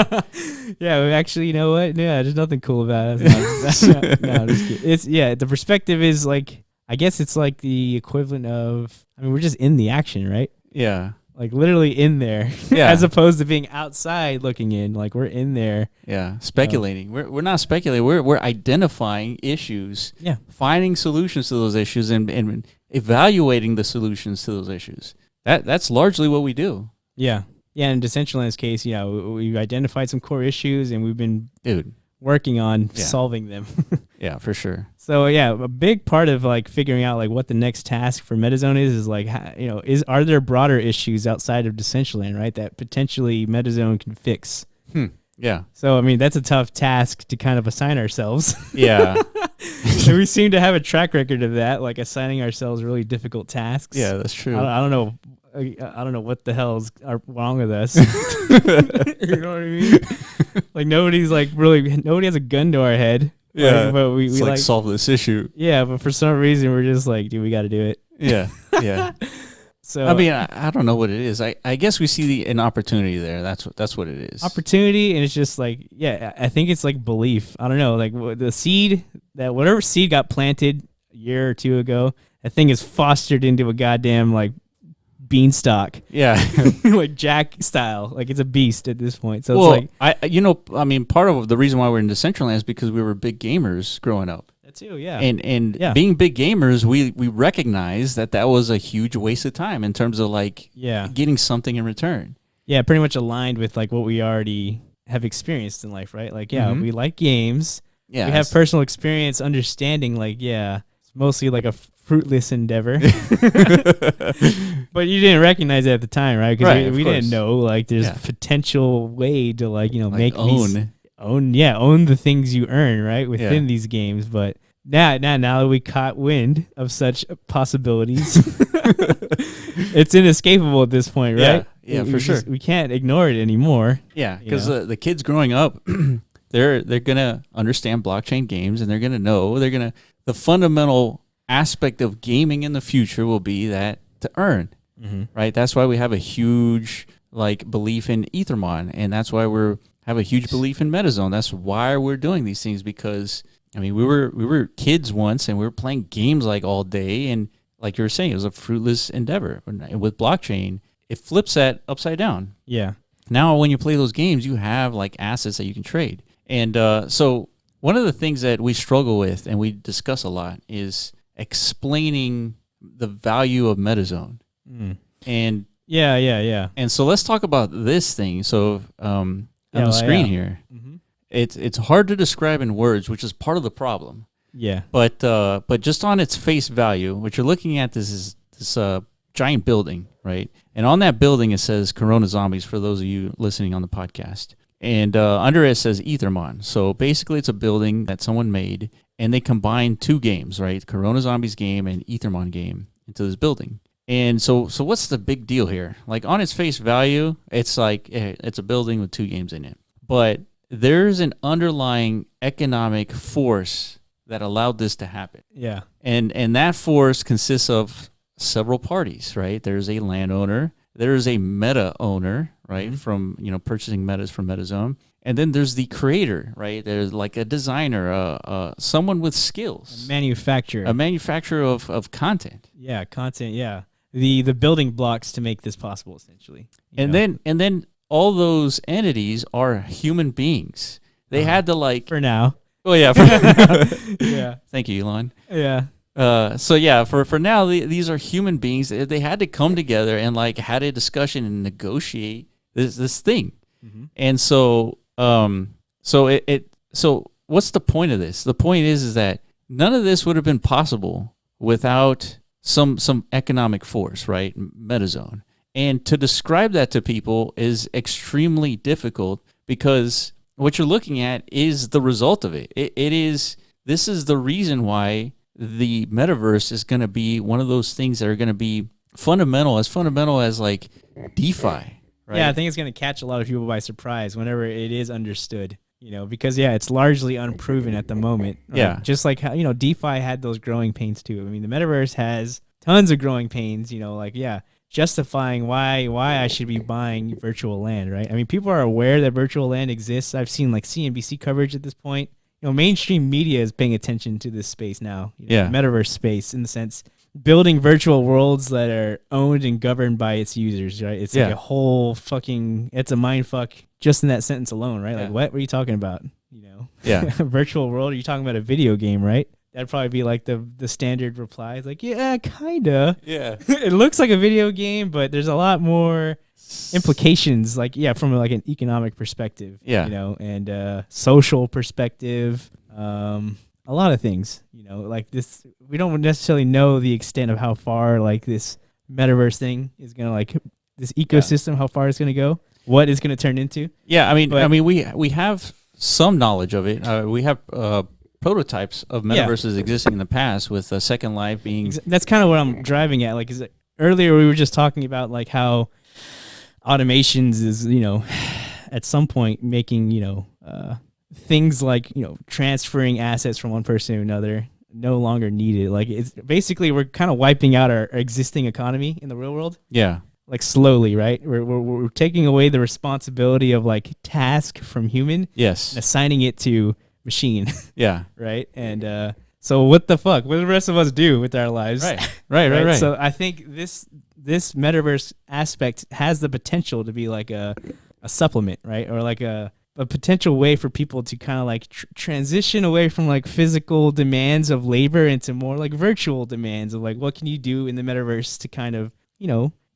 yeah, we actually, you know what? Yeah, there's nothing cool about us. No, I'm just kidding. It's the perspective is like, I guess it's like the equivalent of, I mean, we're just in the action, right? Yeah. Like literally in there, as opposed to being outside looking in. Like we're in there. Yeah, speculating. We're not speculating. We're identifying issues. Yeah, finding solutions to those issues and evaluating the solutions to those issues. That's largely what we do. Yeah. Yeah, in Decentraland's case, we've identified some core issues and we've been working on solving them. Yeah, for sure. So a big part of like figuring out like what the next task for Metazone is like, are there broader issues outside of Decentraland, right, that potentially Metazone can fix? Yeah. So I mean that's a tough task to kind of assign ourselves. Yeah. And we seem to have a track record of that, like assigning ourselves really difficult tasks. Yeah, that's true. I don't know. I don't know what the hell's wrong with us. You know what I mean? Like nobody has a gun to our head. Yeah, like, but we like solve this issue. Yeah, but for some reason we're just like, dude, we got to do it. Yeah, yeah. So I mean, I don't know what it is. I guess we see an opportunity there. That's what it is. Opportunity, and it's just like, I think it's like belief. I don't know, like the seed whatever seed got planted a year or two ago, that thing is fostered into a goddamn like beanstalk. Yeah. Like Jack style. Like it's a beast at this point. So it's like I mean, part of the reason why we're in Decentraland is because we were big gamers growing up. That too, yeah. And being big gamers, we recognize that was a huge waste of time in terms of like getting something in return. Yeah, pretty much aligned with like what we already have experienced in life, right? Like we like games. Yeah. We have personal experience understanding like it's mostly like a fruitless endeavor. But you didn't recognize it at the time, right? Because we didn't know like there's a potential way to like make own the things you earn, right, within these games. But now that we caught wind of such possibilities, it's inescapable at this point, right? Yeah, for sure. We can't ignore it anymore. Yeah, because the kids growing up, they're gonna understand blockchain games, and they're gonna the fundamental aspect of gaming in the future will be that to earn, right? That's why we have a huge like belief in Ethermon, and that's why we have a huge belief in Metazone. That's why we're doing these things, because I mean we were kids once and we were playing games like all day, and like you were saying, it was a fruitless endeavor. With blockchain, it flips that upside down. Yeah. Now when you play those games, you have like assets that you can trade, and so one of the things that we struggle with and we discuss a lot is explaining the value of Metazone. And and so let's talk about this thing. So on the screen here, it's hard to describe in words, which is part of the problem. Yeah. But just on its face value, what you're looking at this giant building, right? And on that building it says Corona Zombies, for those of you listening on the podcast. And under it says Ethermon. So basically it's a building that someone made, and they combined two games, right? Corona Zombies game and Ethermon game into this building. And so what's the big deal here? Like on its face value, it's like it's a building with two games in it. But there's an underlying economic force that allowed this to happen. Yeah. And that force consists of several parties, right? There's a landowner, there's a meta owner, right? From purchasing metas from Metazone. And then there's the creator, right? There's like a designer, someone with skills. A manufacturer of content. Yeah, content, yeah. The building blocks to make this possible, essentially. And then all those entities are human beings. They had to like... For now. Oh, yeah. Yeah. Thank you, Elon. Yeah. For now, these are human beings. They had to come together and like had a discussion and negotiate this thing. And so what's the point of this? The point is that none of this would have been possible without some economic force, right? Metazone. And to describe that to people is extremely difficult, because what you're looking at is the result of it. This is the reason why the metaverse is going to be one of those things that are going to be fundamental as like DeFi, right? Yeah, I think it's going to catch a lot of people by surprise whenever it is understood, because it's largely unproven at the moment. Right? Yeah. Just like how, DeFi had those growing pains too. I mean, the metaverse has tons of growing pains, justifying why I should be buying virtual land, right? I mean, people are aware that virtual land exists. I've seen like CNBC coverage at this point. Mainstream media is paying attention to this space now. Metaverse space, in the sense building virtual worlds that are owned and governed by its users, right? It's like a whole fucking, it's a mind fuck just in that sentence alone, right? Like, what are you talking about? Virtual world? Are you talking about a video game, right? That'd probably be like the standard reply. It's like, yeah, kinda. Yeah. It looks like a video game, but there's a lot more implications, like, from like an economic perspective, and social perspective, a lot of things, like this. We don't necessarily know the extent of how far like this metaverse thing is gonna, like, this ecosystem, how far it's gonna go, what it's gonna turn into. Yeah, I mean, we have some knowledge of it. We have prototypes of metaverses existing in the past, with Second Life being. That's kind of what I'm driving at. Like, earlier we were just talking about like how automations is, at some point making, things like, transferring assets from one person to another no longer needed. Like, it's basically, we're kind of wiping out our existing economy in the real world. Yeah. Like, slowly, right? We're taking away the responsibility of like task from human. Yes. And assigning it to machine. Yeah. Right. And so what the fuck? What do the rest of us do with our lives? Right. So I think this metaverse aspect has the potential to be like a supplement, right? Or like a potential way for people to kind of like transition away from like physical demands of labor into more like virtual demands of like, what can you do in the metaverse to kind of,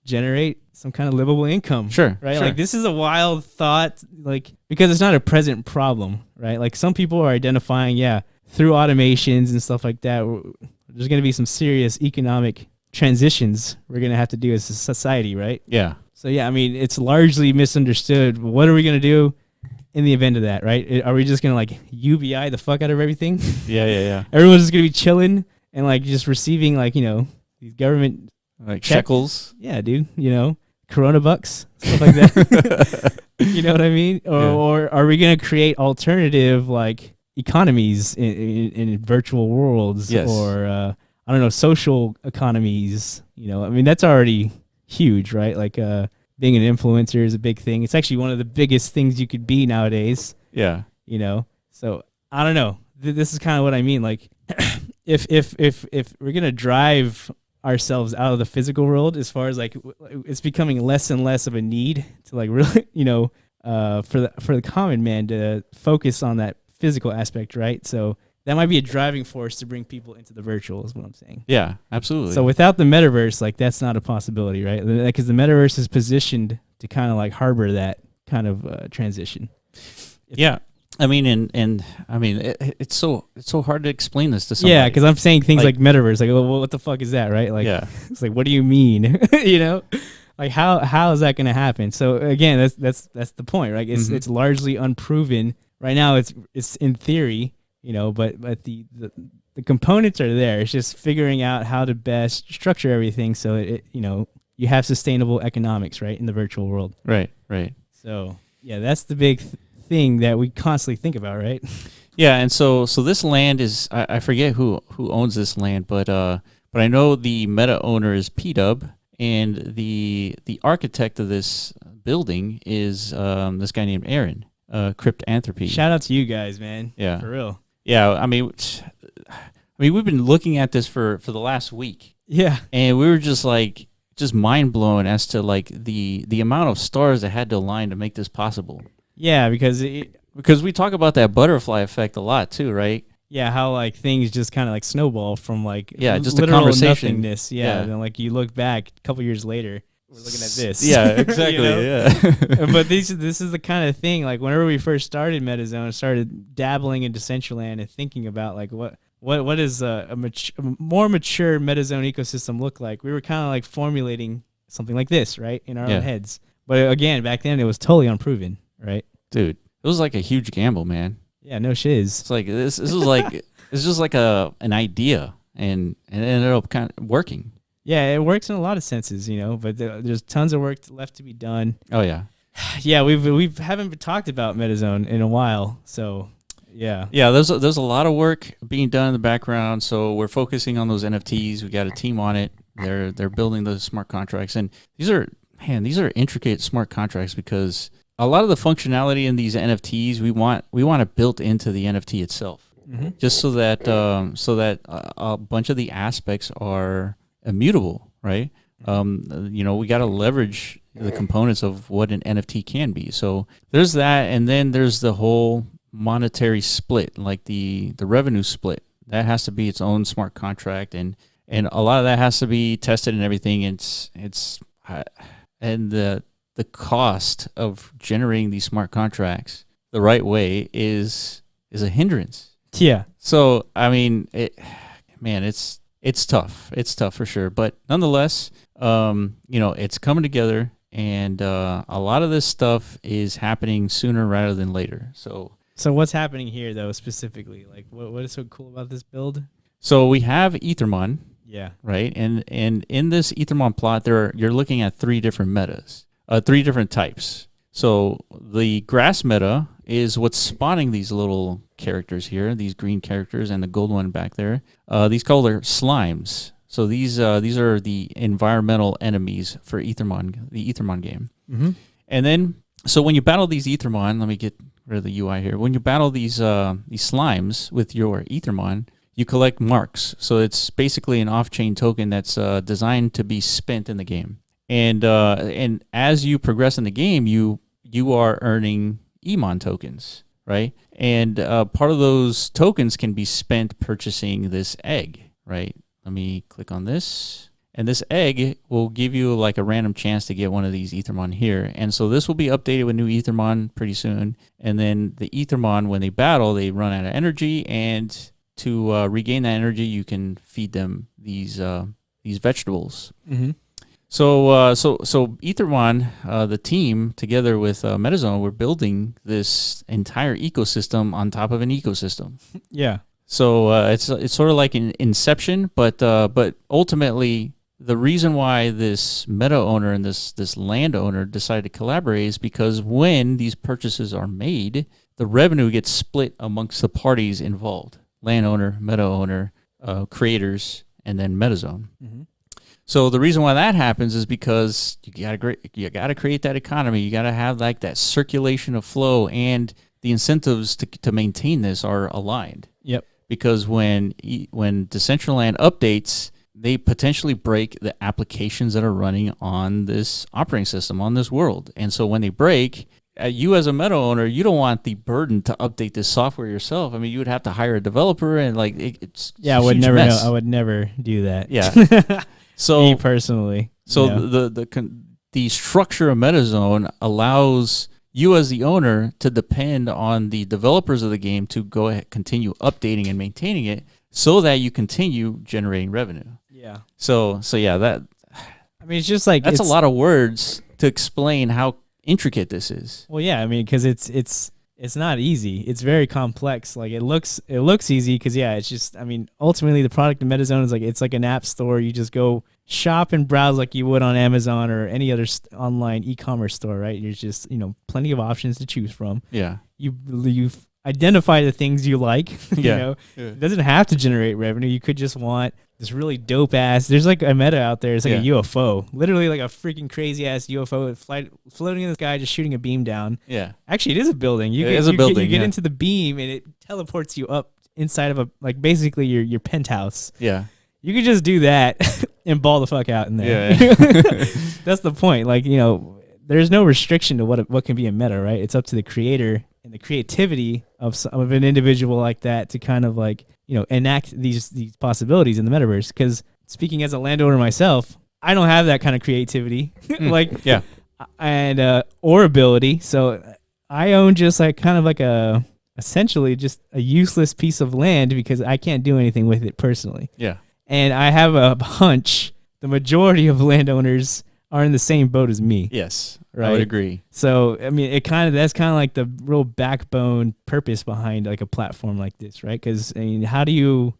generate some kind of livable income. Sure. Right. Sure. Like, this is a wild thought, like, because it's not a present problem, right? Like, some people are identifying, through automations and stuff like that, there's going to be some serious economic transitions we're going to have to do as a society, right? Yeah. So, I mean, it's largely misunderstood. What are we going to do in the event of that, right? Are we just going to like UBI the fuck out of everything? Yeah. Everyone's just going to be chilling and like just receiving like, these government like shekels. Yeah, dude. Corona bucks, stuff like that. You know what I mean? Or are we going to create alternative like economies in virtual worlds? Yes. Or I don't know, social economies. I mean, that's already huge, right? Like being an influencer is a big thing. It's actually one of the biggest things you could be nowadays. Yeah. So I don't know. This is kind of what I mean. Like, if we're gonna drive ourselves out of the physical world, as far as like it's becoming less and less of a need to like really, for the common man to focus on that physical aspect, right? So that might be a driving force to bring people into the virtual, is what I'm saying. Yeah, absolutely. So without the metaverse, like, that's not a possibility, right? Because the metaverse is positioned to kind of like harbor that kind of transition. I mean, and I mean, it's so hard to explain this to somebody. Yeah, because I'm saying things like metaverse, like, well, what the fuck is that, right? Like, it's like, what do you mean? Like, how is that going to happen? So again, that's the point, right? It's largely unproven right now. It's in theory, but the components are there. It's just figuring out how to best structure everything so it you have sustainable economics, right, in the virtual world. Right. So that's the big thing that we constantly think about, right? Yeah, and so this land is, I forget who owns this land, but I know the meta owner is P-Dub, and the architect of this building is this guy named Aaron, Cryptanthropy. Shout out to you guys, man. Yeah, for real. Yeah, I mean, we've been looking at this for the last week. Yeah, and we were just mind blown as to like the amount of stars that had to align to make this possible. Yeah, because we talk about that butterfly effect a lot too, right? Yeah, how like things just kind of like snowball from like just a conversation. Nothingness. Yeah, and then like you look back a couple years later, we're looking at this. Yeah, exactly. Yeah. But this is the kind of thing, like, whenever we first started Metazone, started dabbling in Decentraland and thinking about like what is a more mature Metazone ecosystem look like, we were kind of like formulating something like this, right, in our own heads. But again, back then it was totally unproven, right? Dude, it was like a huge gamble, man. Yeah, no shiz. It's like this was like it's just like an idea, and it ended up kind of working. Yeah, it works in a lot of senses, but there's tons of work left to be done. Oh yeah. Yeah, we haven't talked about Metazone in a while, so yeah. Yeah, there's a lot of work being done in the background, so we're focusing on those NFTs. We got a team on it, They're building the smart contracts, and these are intricate smart contracts because a lot of the functionality in these NFTs we want it built into the NFT itself, just so that a bunch of the aspects are immutable, right? We got to leverage the components of what an NFT can be. So there's that, and then there's the whole monetary split, like the revenue split. That has to be its own smart contract, and a lot of that has to be tested and everything. And the cost of generating these smart contracts the right way is a hindrance. Yeah. So I mean, it's tough. It's tough for sure. But nonetheless, it's coming together, and a lot of this stuff is happening sooner rather than later. So what's happening here though specifically? Like, what is so cool about this build? So we have Ethermon. Yeah. Right. And in this Ethermon plot, you're looking at three different metas, three different types. So the grass meta is what's spawning these little characters here, these green characters, and the gold one back there. These called are slimes. So these are the environmental enemies for the Ethermon game. Mm-hmm. And then, so when you battle these Ethermon, let me get rid of the UI here. When you battle these slimes with your Ethermon, you collect marks. So it's basically an off-chain token that's designed to be spent in the game. And as you progress in the game, you are earning Emon tokens, right? And part of those tokens can be spent purchasing this egg, right? Let me click on this. And this egg will give you like a random chance to get one of these Ethermon here. And so this will be updated with new Ethermon pretty soon. And then the Ethermon, when they battle, they run out of energy, and to regain that energy, you can feed them these vegetables. Mm-hmm. So Ethermon, the team together with Metazone, we're building this entire ecosystem on top of an ecosystem. Yeah. So it's sort of like an Inception, but ultimately the reason why this meta owner and this landowner decided to collaborate is because when these purchases are made, the revenue gets split amongst the parties involved. Landowner, meta owner, creators, and then Metazone. Mm-hmm. So the reason why that happens is because you gotta create that economy. You gotta have like that circulation of flow, and the incentives to maintain this are aligned. Yep. Because when Decentraland updates, they potentially break the applications that are running on this operating system, on this world. And so when they break, you as a meta owner, you don't want the burden to update this software yourself. I mean, you would have to hire a developer, and like it's I would never know. I would never do that. Yeah. So me personally. So the structure of Metazone allows you as the owner to depend on the developers of the game to go ahead, continue updating and maintaining it, so that you continue generating revenue. Yeah. So yeah, that. I mean, it's just like that's a lot of words to explain how intricate this is. Well, yeah, I mean, because it's not easy. It's very complex. Like it looks easy because it's just, I mean, ultimately the product of Metazone is like, it's like an app store. You just go shop and browse like you would on Amazon or any other online e-commerce store, right? There's just, plenty of options to choose from. Yeah. You've identified the things you like. Yeah. It doesn't have to generate revenue. You could just want this really dope ass. There's like a meta out there. It's like a UFO, literally like a freaking crazy ass UFO floating in the sky, just shooting a beam down. Yeah. Actually, it is a building. You get into the beam and it teleports you up inside of basically your penthouse. Yeah. You could just do that and ball the fuck out in there. Yeah. That's the point. Like, there's no restriction to what can be a meta, right? It's up to the creator and the creativity of an individual like that to kind of enact these possibilities in the metaverse. Because speaking as a landowner myself, I don't have that kind of creativity, and or ability. So I own just essentially just a useless piece of land because I can't do anything with it personally. Yeah. And I have a hunch the majority of landowners are in the same boat as me. Yes, right? I would agree. So, I mean, that's kind of like the real backbone purpose behind like a platform like this, right? Because I mean, how do you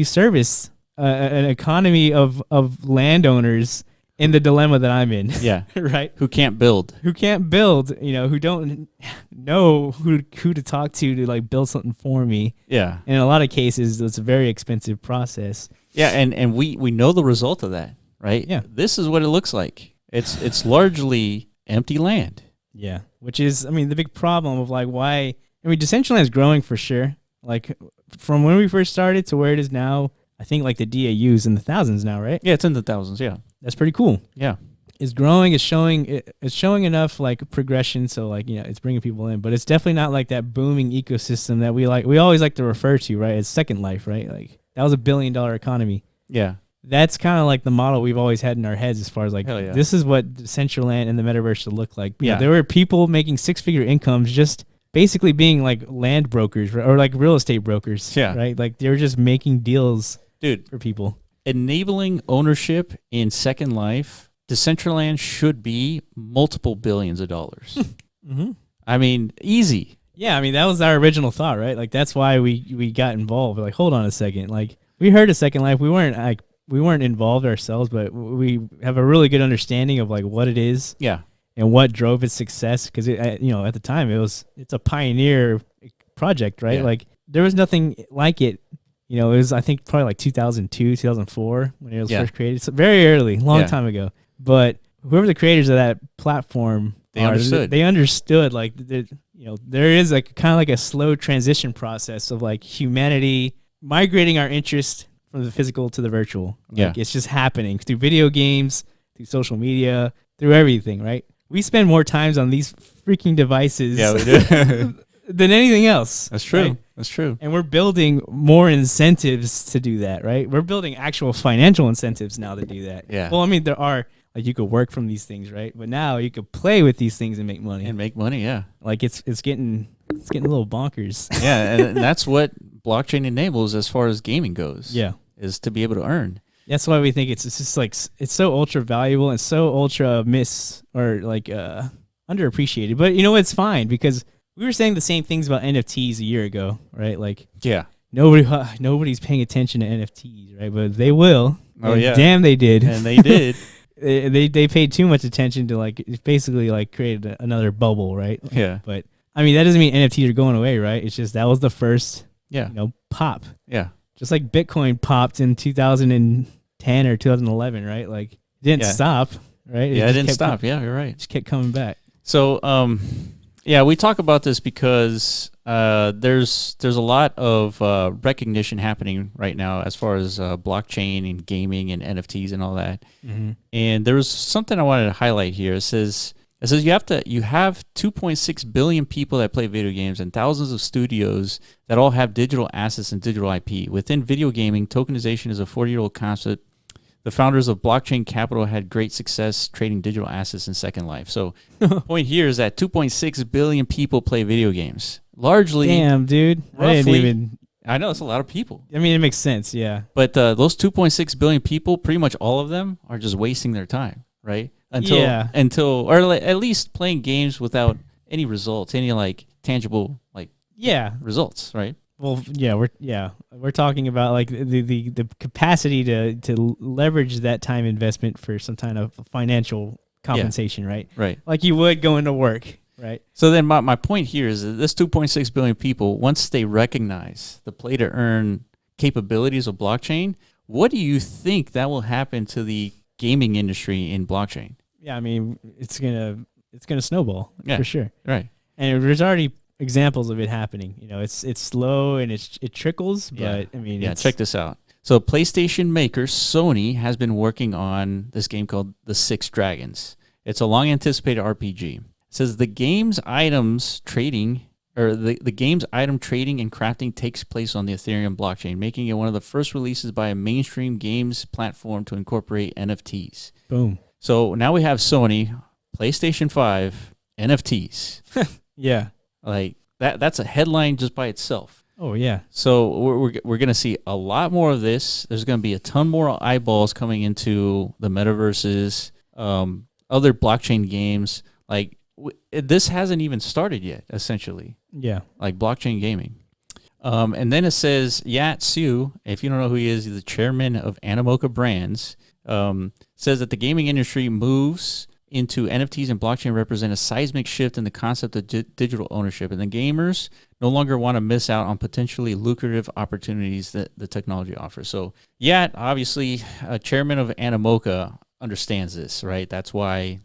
service an economy of landowners in the dilemma that I'm in? Yeah, right. Who can't build? Who don't know who to talk to like build something for me? Yeah. And in a lot of cases, it's a very expensive process. Yeah, and we know the result of that. right? Yeah. This is what it looks like. It's largely empty land. Yeah, which is, I mean, the big problem of like why, I mean, Decentraland is growing for sure. Like from when we first started to where it is now, I think like the DAU's in the thousands now, right? Yeah, it's in the thousands. Yeah, that's pretty cool. Yeah, it's growing. It's showing enough like progression. So like, you know, it's bringing people in, but it's definitely not like that booming ecosystem that we always like to refer to, right? It's Second Life, right? Like that was $1 billion economy. Yeah. That's kind of like the model we've always had in our heads as far as like, this is what Decentraland and the Metaverse should look like. You know, there were people making 6-figure incomes just basically being like land brokers or like real estate brokers. Yeah. Right. Like they were just making deals, dude, for people. Enabling ownership in Second Life, Decentraland should be multiple billions of dollars. Mm-hmm. I mean, easy. Yeah. I mean, that was our original thought, right? Like that's why we got involved. We're like, hold on a second. Like we heard of Second Life. We weren't involved ourselves, but we have a really good understanding of like what it is. Yeah. And what drove its success, because you know, at the time it's a pioneer project, right? Yeah. Like there was nothing like it. You know, it was, I think, probably like 2002, 2004 when it was first created. So very early, long time ago. But whoever the creators of that platform, they understood like you know, there is like kind of like a slow transition process of like humanity migrating our interest from the physical to the virtual. Like, it's just happening through video games, through social media, through everything, right? We spend more times on these freaking devices we do. Than anything else. That's true. Right? That's true. And we're building more incentives to do that, right? We're building actual financial incentives now to do that. Yeah. Well, I mean, there are, like, you could work from these things, right? But now you could play with these things and make money. Yeah. Like it's getting a little bonkers. Yeah, and that's what blockchain enables as far as gaming goes. Yeah. Is to be able to earn. That's why we think it's just like, it's so ultra valuable and so ultra underappreciated. But you know, it's fine because we were saying the same things about NFTs a year ago, right? Like, nobody's paying attention to NFTs, right? But they will. Oh yeah, damn, they did. And they did. they paid too much attention to like basically like created another bubble, right? Yeah. But I mean, that doesn't mean NFTs are going away, right? It's just that was the first, pop. Yeah. Just like Bitcoin popped in 2010 or 2011, right? Like, it didn't stop, right? It didn't stop. Yeah, you're right. It just kept coming back. So, we talk about this because there's a lot of recognition happening right now as far as blockchain and gaming and NFTs and all that. Mm-hmm. And there was something I wanted to highlight here. It says you have 2.6 billion people that play video games and thousands of studios that all have digital assets and digital IP. Within video gaming, tokenization is a 40-year-old concept. The founders of Blockchain Capital had great success trading digital assets in Second Life. So the point here is that 2.6 billion people play video games. Largely. Damn, dude. I know, it's a lot of people. I mean, it makes sense, yeah. But those 2.6 billion people, pretty much all of them are just wasting their time, right? Or at least playing games without any results, any like tangible results, right? Well, we're talking about like the capacity to leverage that time investment for some kind of financial compensation, right? Right. Like you would going to work, right? So then my point here is that this 2.6 billion people, once they recognize the play to earn capabilities of blockchain, what do you think that will happen to the gaming industry in blockchain? Yeah, I mean, it's gonna snowball for sure. Right. And there's already examples of it happening. You know, it's slow and it trickles, but I mean, check this out. So PlayStation maker Sony has been working on this game called The Six Dragons. It's a long anticipated RPG. It says the game's item trading and crafting takes place on the Ethereum blockchain, making it one of the first releases by a mainstream games platform to incorporate NFTs. Boom. So now we have Sony, PlayStation 5, NFTs. Yeah. Like that's a headline just by itself. Oh yeah. So we're going to see a lot more of this. There's going to be a ton more eyeballs coming into the metaverses, other blockchain games. Like this hasn't even started yet, essentially. Yeah. Like blockchain gaming. And then it says Yat Siu, if you don't know who he is, he's the chairman of Animoca Brands, says that the gaming industry moves into NFTs and blockchain represent a seismic shift in the concept of digital ownership, and the gamers no longer want to miss out on potentially lucrative opportunities that the technology offers. So, Yat, obviously, chairman of Animoca, understands this, right? That's why,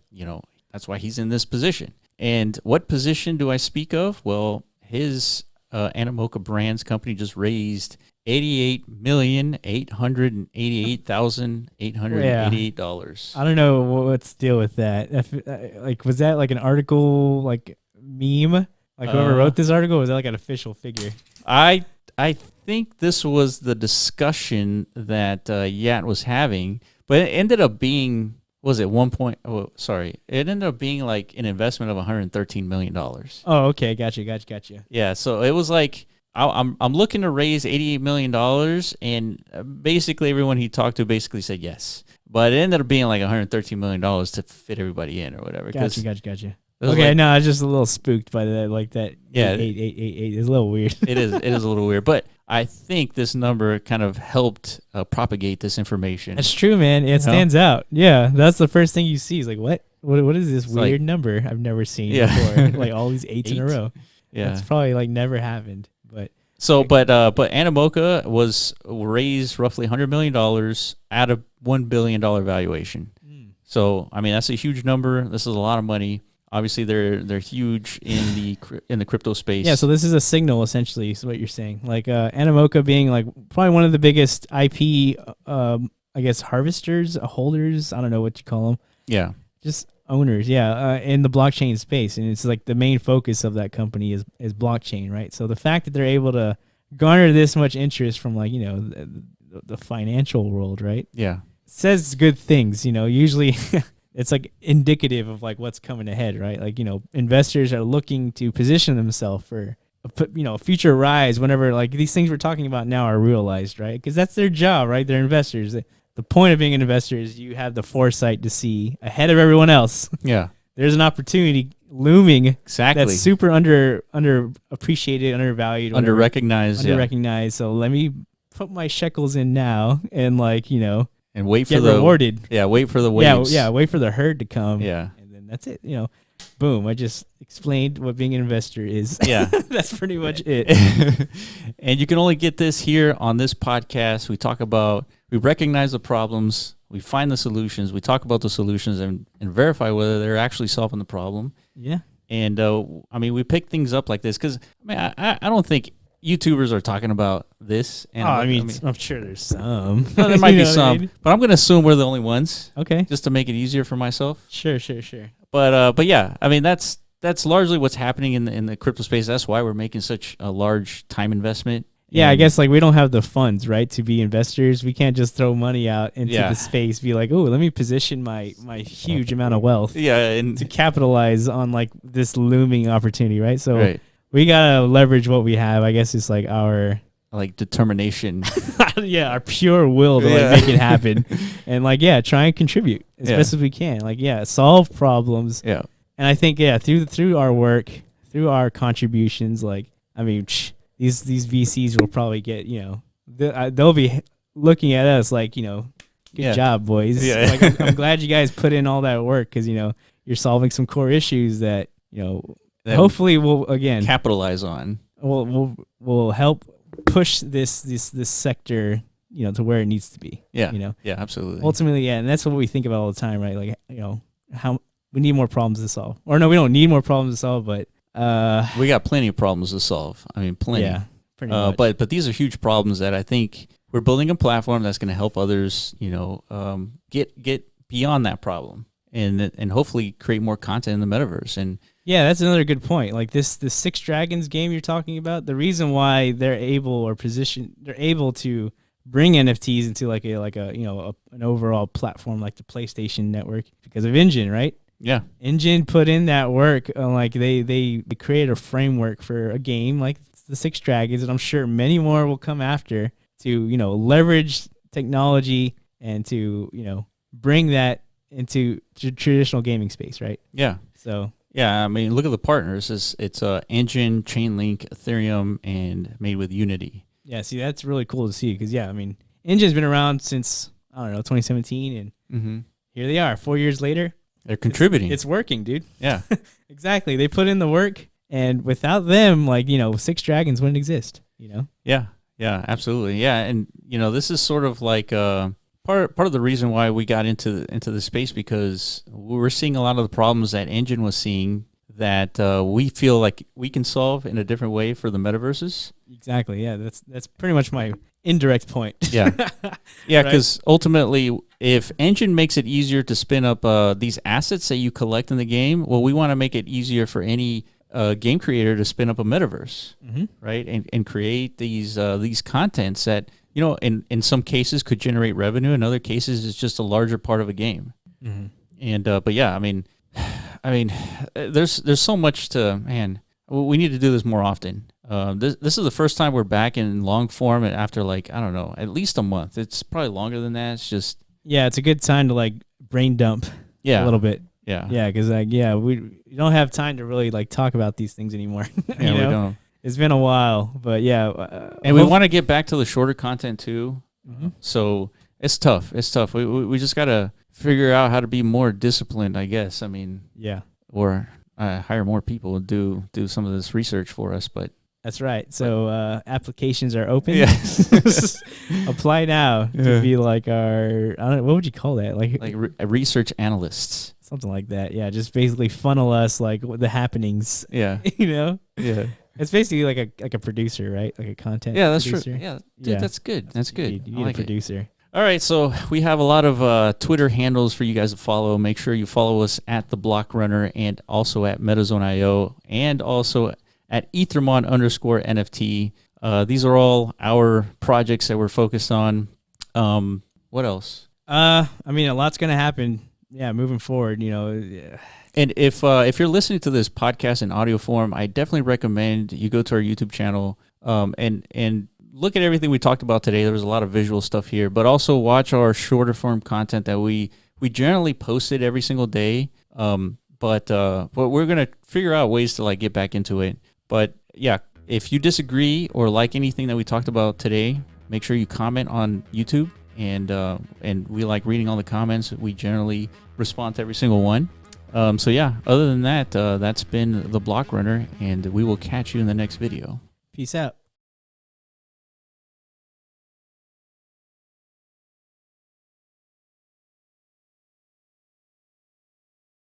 that's why he's in this position. And what position do I speak of? Well, his Animoca Brands company just raised $88,888,888. I don't know what's the deal with that. Like, was that like an article, like meme? Like whoever wrote this article, was that like an official figure? I think this was the discussion that Yat was having, but it ended up being, was it it ended up being like an investment of $113 million. Oh, okay, gotcha. Yeah, so it was like, I'm looking to raise $88 million, and basically everyone he talked to basically said yes. But it ended up being like $113 million to fit everybody in or whatever. Gotcha. Okay, no, I was just a little spooked by that, like that. Yeah, 8888 is a little weird. It is a little weird, but I think this number kind of helped propagate this information. That's true, man. It stands out. Yeah, that's the first thing you see. Is like, what is this weird number I've never seen before? Like all these eights in a row. Yeah, it's probably like never happened. But Animoca was raised roughly $100 million at a $1 billion valuation. So I mean, that's a huge number. This is a lot of money. Obviously, they're huge in the crypto space. Yeah, so this is a signal, essentially, is what you're saying. Like Animoca being like probably one of the biggest IP, I guess, harvesters, holders. I don't know what you call them. Yeah, just owners. Yeah, in the blockchain space, and it's like the main focus of that company is blockchain, right? So the fact that they're able to garner this much interest from like the financial world, right? Yeah, says good things. Usually. It's like indicative of like what's coming ahead, right? Like, investors are looking to position themselves for, a future rise whenever like these things we're talking about now are realized, right? Because that's their job, right? They're investors. The point of being an investor is you have the foresight to see ahead of everyone else. Yeah. There's an opportunity looming. Exactly. That's super underappreciated, undervalued, underrecognized. So let me put my shekels in now and and wait for rewarded. Wait for the waves. Yeah, wait for the herd to come. Yeah. And then that's it. Boom. I just explained what being an investor is. Yeah. That's pretty much it. And you can only get this here on this podcast. We recognize the problems, we find the solutions, we talk about the solutions and verify whether they're actually solving the problem. Yeah. And we pick things up like this because I don't think YouTubers are talking about this. And I'm sure there's some. Well, there might be some, but I'm going to assume we're the only ones. Okay. Just to make it easier for myself. Sure. But yeah, that's largely what's happening in the crypto space. That's why we're making such a large time investment. Yeah, I guess we don't have the funds, right, to be investors. We can't just throw money out into the space, be like, oh, let me position my huge amount of wealth. Yeah, and to capitalize on like this looming opportunity, right? So. Right. We gotta leverage what we have. I guess it's like our determination. Yeah, our pure will to make it happen, and try and contribute as best as we can. Solve problems. Yeah, and I think through our work, through our contributions, these VCs will probably get they'll be looking at us like good job, boys. Yeah, I'm glad you guys put in all that work because you're solving some core issues that that hopefully we'll again capitalize on. We'll help push this sector to where it needs to be. Yeah. Yeah, absolutely. Ultimately, and that's what we think about all the time, right? How we need more problems to solve. Or no, we don't need more problems to solve, but we got plenty of problems to solve. Plenty. Yeah, pretty much. But these are huge problems that I think we're building a platform that's going to help others, get beyond that problem and hopefully create more content in the metaverse. And yeah, that's another good point. Like the Six Dragons game you're talking about, the reason why they're able to bring NFTs into an overall platform like the PlayStation Network because of Engine, right? Yeah. Engine put in that work. They created a framework for a game like the Six Dragons, and I'm sure many more will come after to leverage technology and to bring that into traditional gaming space, right? Yeah. So. Yeah, look at the partners. It's Engine, Chainlink, Ethereum, and made with Unity. Yeah, see, that's really cool to see because, Engine's been around since, 2017, and here they are 4 years later. They're contributing. It's working, dude. Yeah. Exactly. They put in the work, and without them, like, Six Dragons wouldn't exist, Yeah. Yeah, absolutely. Yeah, and this is sort of like part of the reason why we got into the space, because we were seeing a lot of the problems that Engine was seeing that we feel like we can solve in a different way for the metaverses. Exactly. Yeah, that's pretty much my indirect point. Yeah. Yeah, because ultimately, if Engine makes it easier to spin up these assets that you collect in the game, well, we want to make it easier for any game creator to spin up a metaverse, right? And create these contents that, in some cases could generate revenue. In other cases, it's just a larger part of a game. And but yeah, I mean, there's so much to, man. We need to do this more often. This is the first time we're back in long form after, like, I don't know, at least a month. It's probably longer than that. It's just, yeah, it's a good time to like brain dump a little bit. Yeah. Yeah, because we don't have time to really like talk about these things anymore. Yeah, we don't. It's been a while, but yeah. And we want to get back to the shorter content too. So it's tough. It's tough. We just got to figure out how to be more disciplined, I guess. I mean, yeah. Or hire more people to do some of this research for us. But that's right. So applications are open. Yeah. Apply now to be like our, I don't know, what would you call that? Like research analysts. Something like that. Yeah, just basically funnel us like the happenings. Yeah. Yeah. It's basically like a producer, right? Like a content. Yeah, that's producer. true. Yeah, dude, that's good. That's good. You need a producer. All right, so we have a lot of Twitter handles for you guys to follow. Make sure you follow us at The Block Runner and also at Metazone.io and also at Ethermon_NFT. These are all our projects that we're focused on. What else? A lot's going to happen. Yeah, moving forward, Yeah. And if you're listening to this podcast in audio form, I definitely recommend you go to our YouTube channel and look at everything we talked about today. There was a lot of visual stuff here, but also watch our shorter form content that we generally post it every single day. But we're gonna figure out ways to like get back into it. But yeah, if you disagree or like anything that we talked about today, make sure you comment on YouTube, and we like reading all the comments. We generally respond to every single one. So yeah, other than that, that's been The Block Runner, and we will catch you in the next video. Peace out.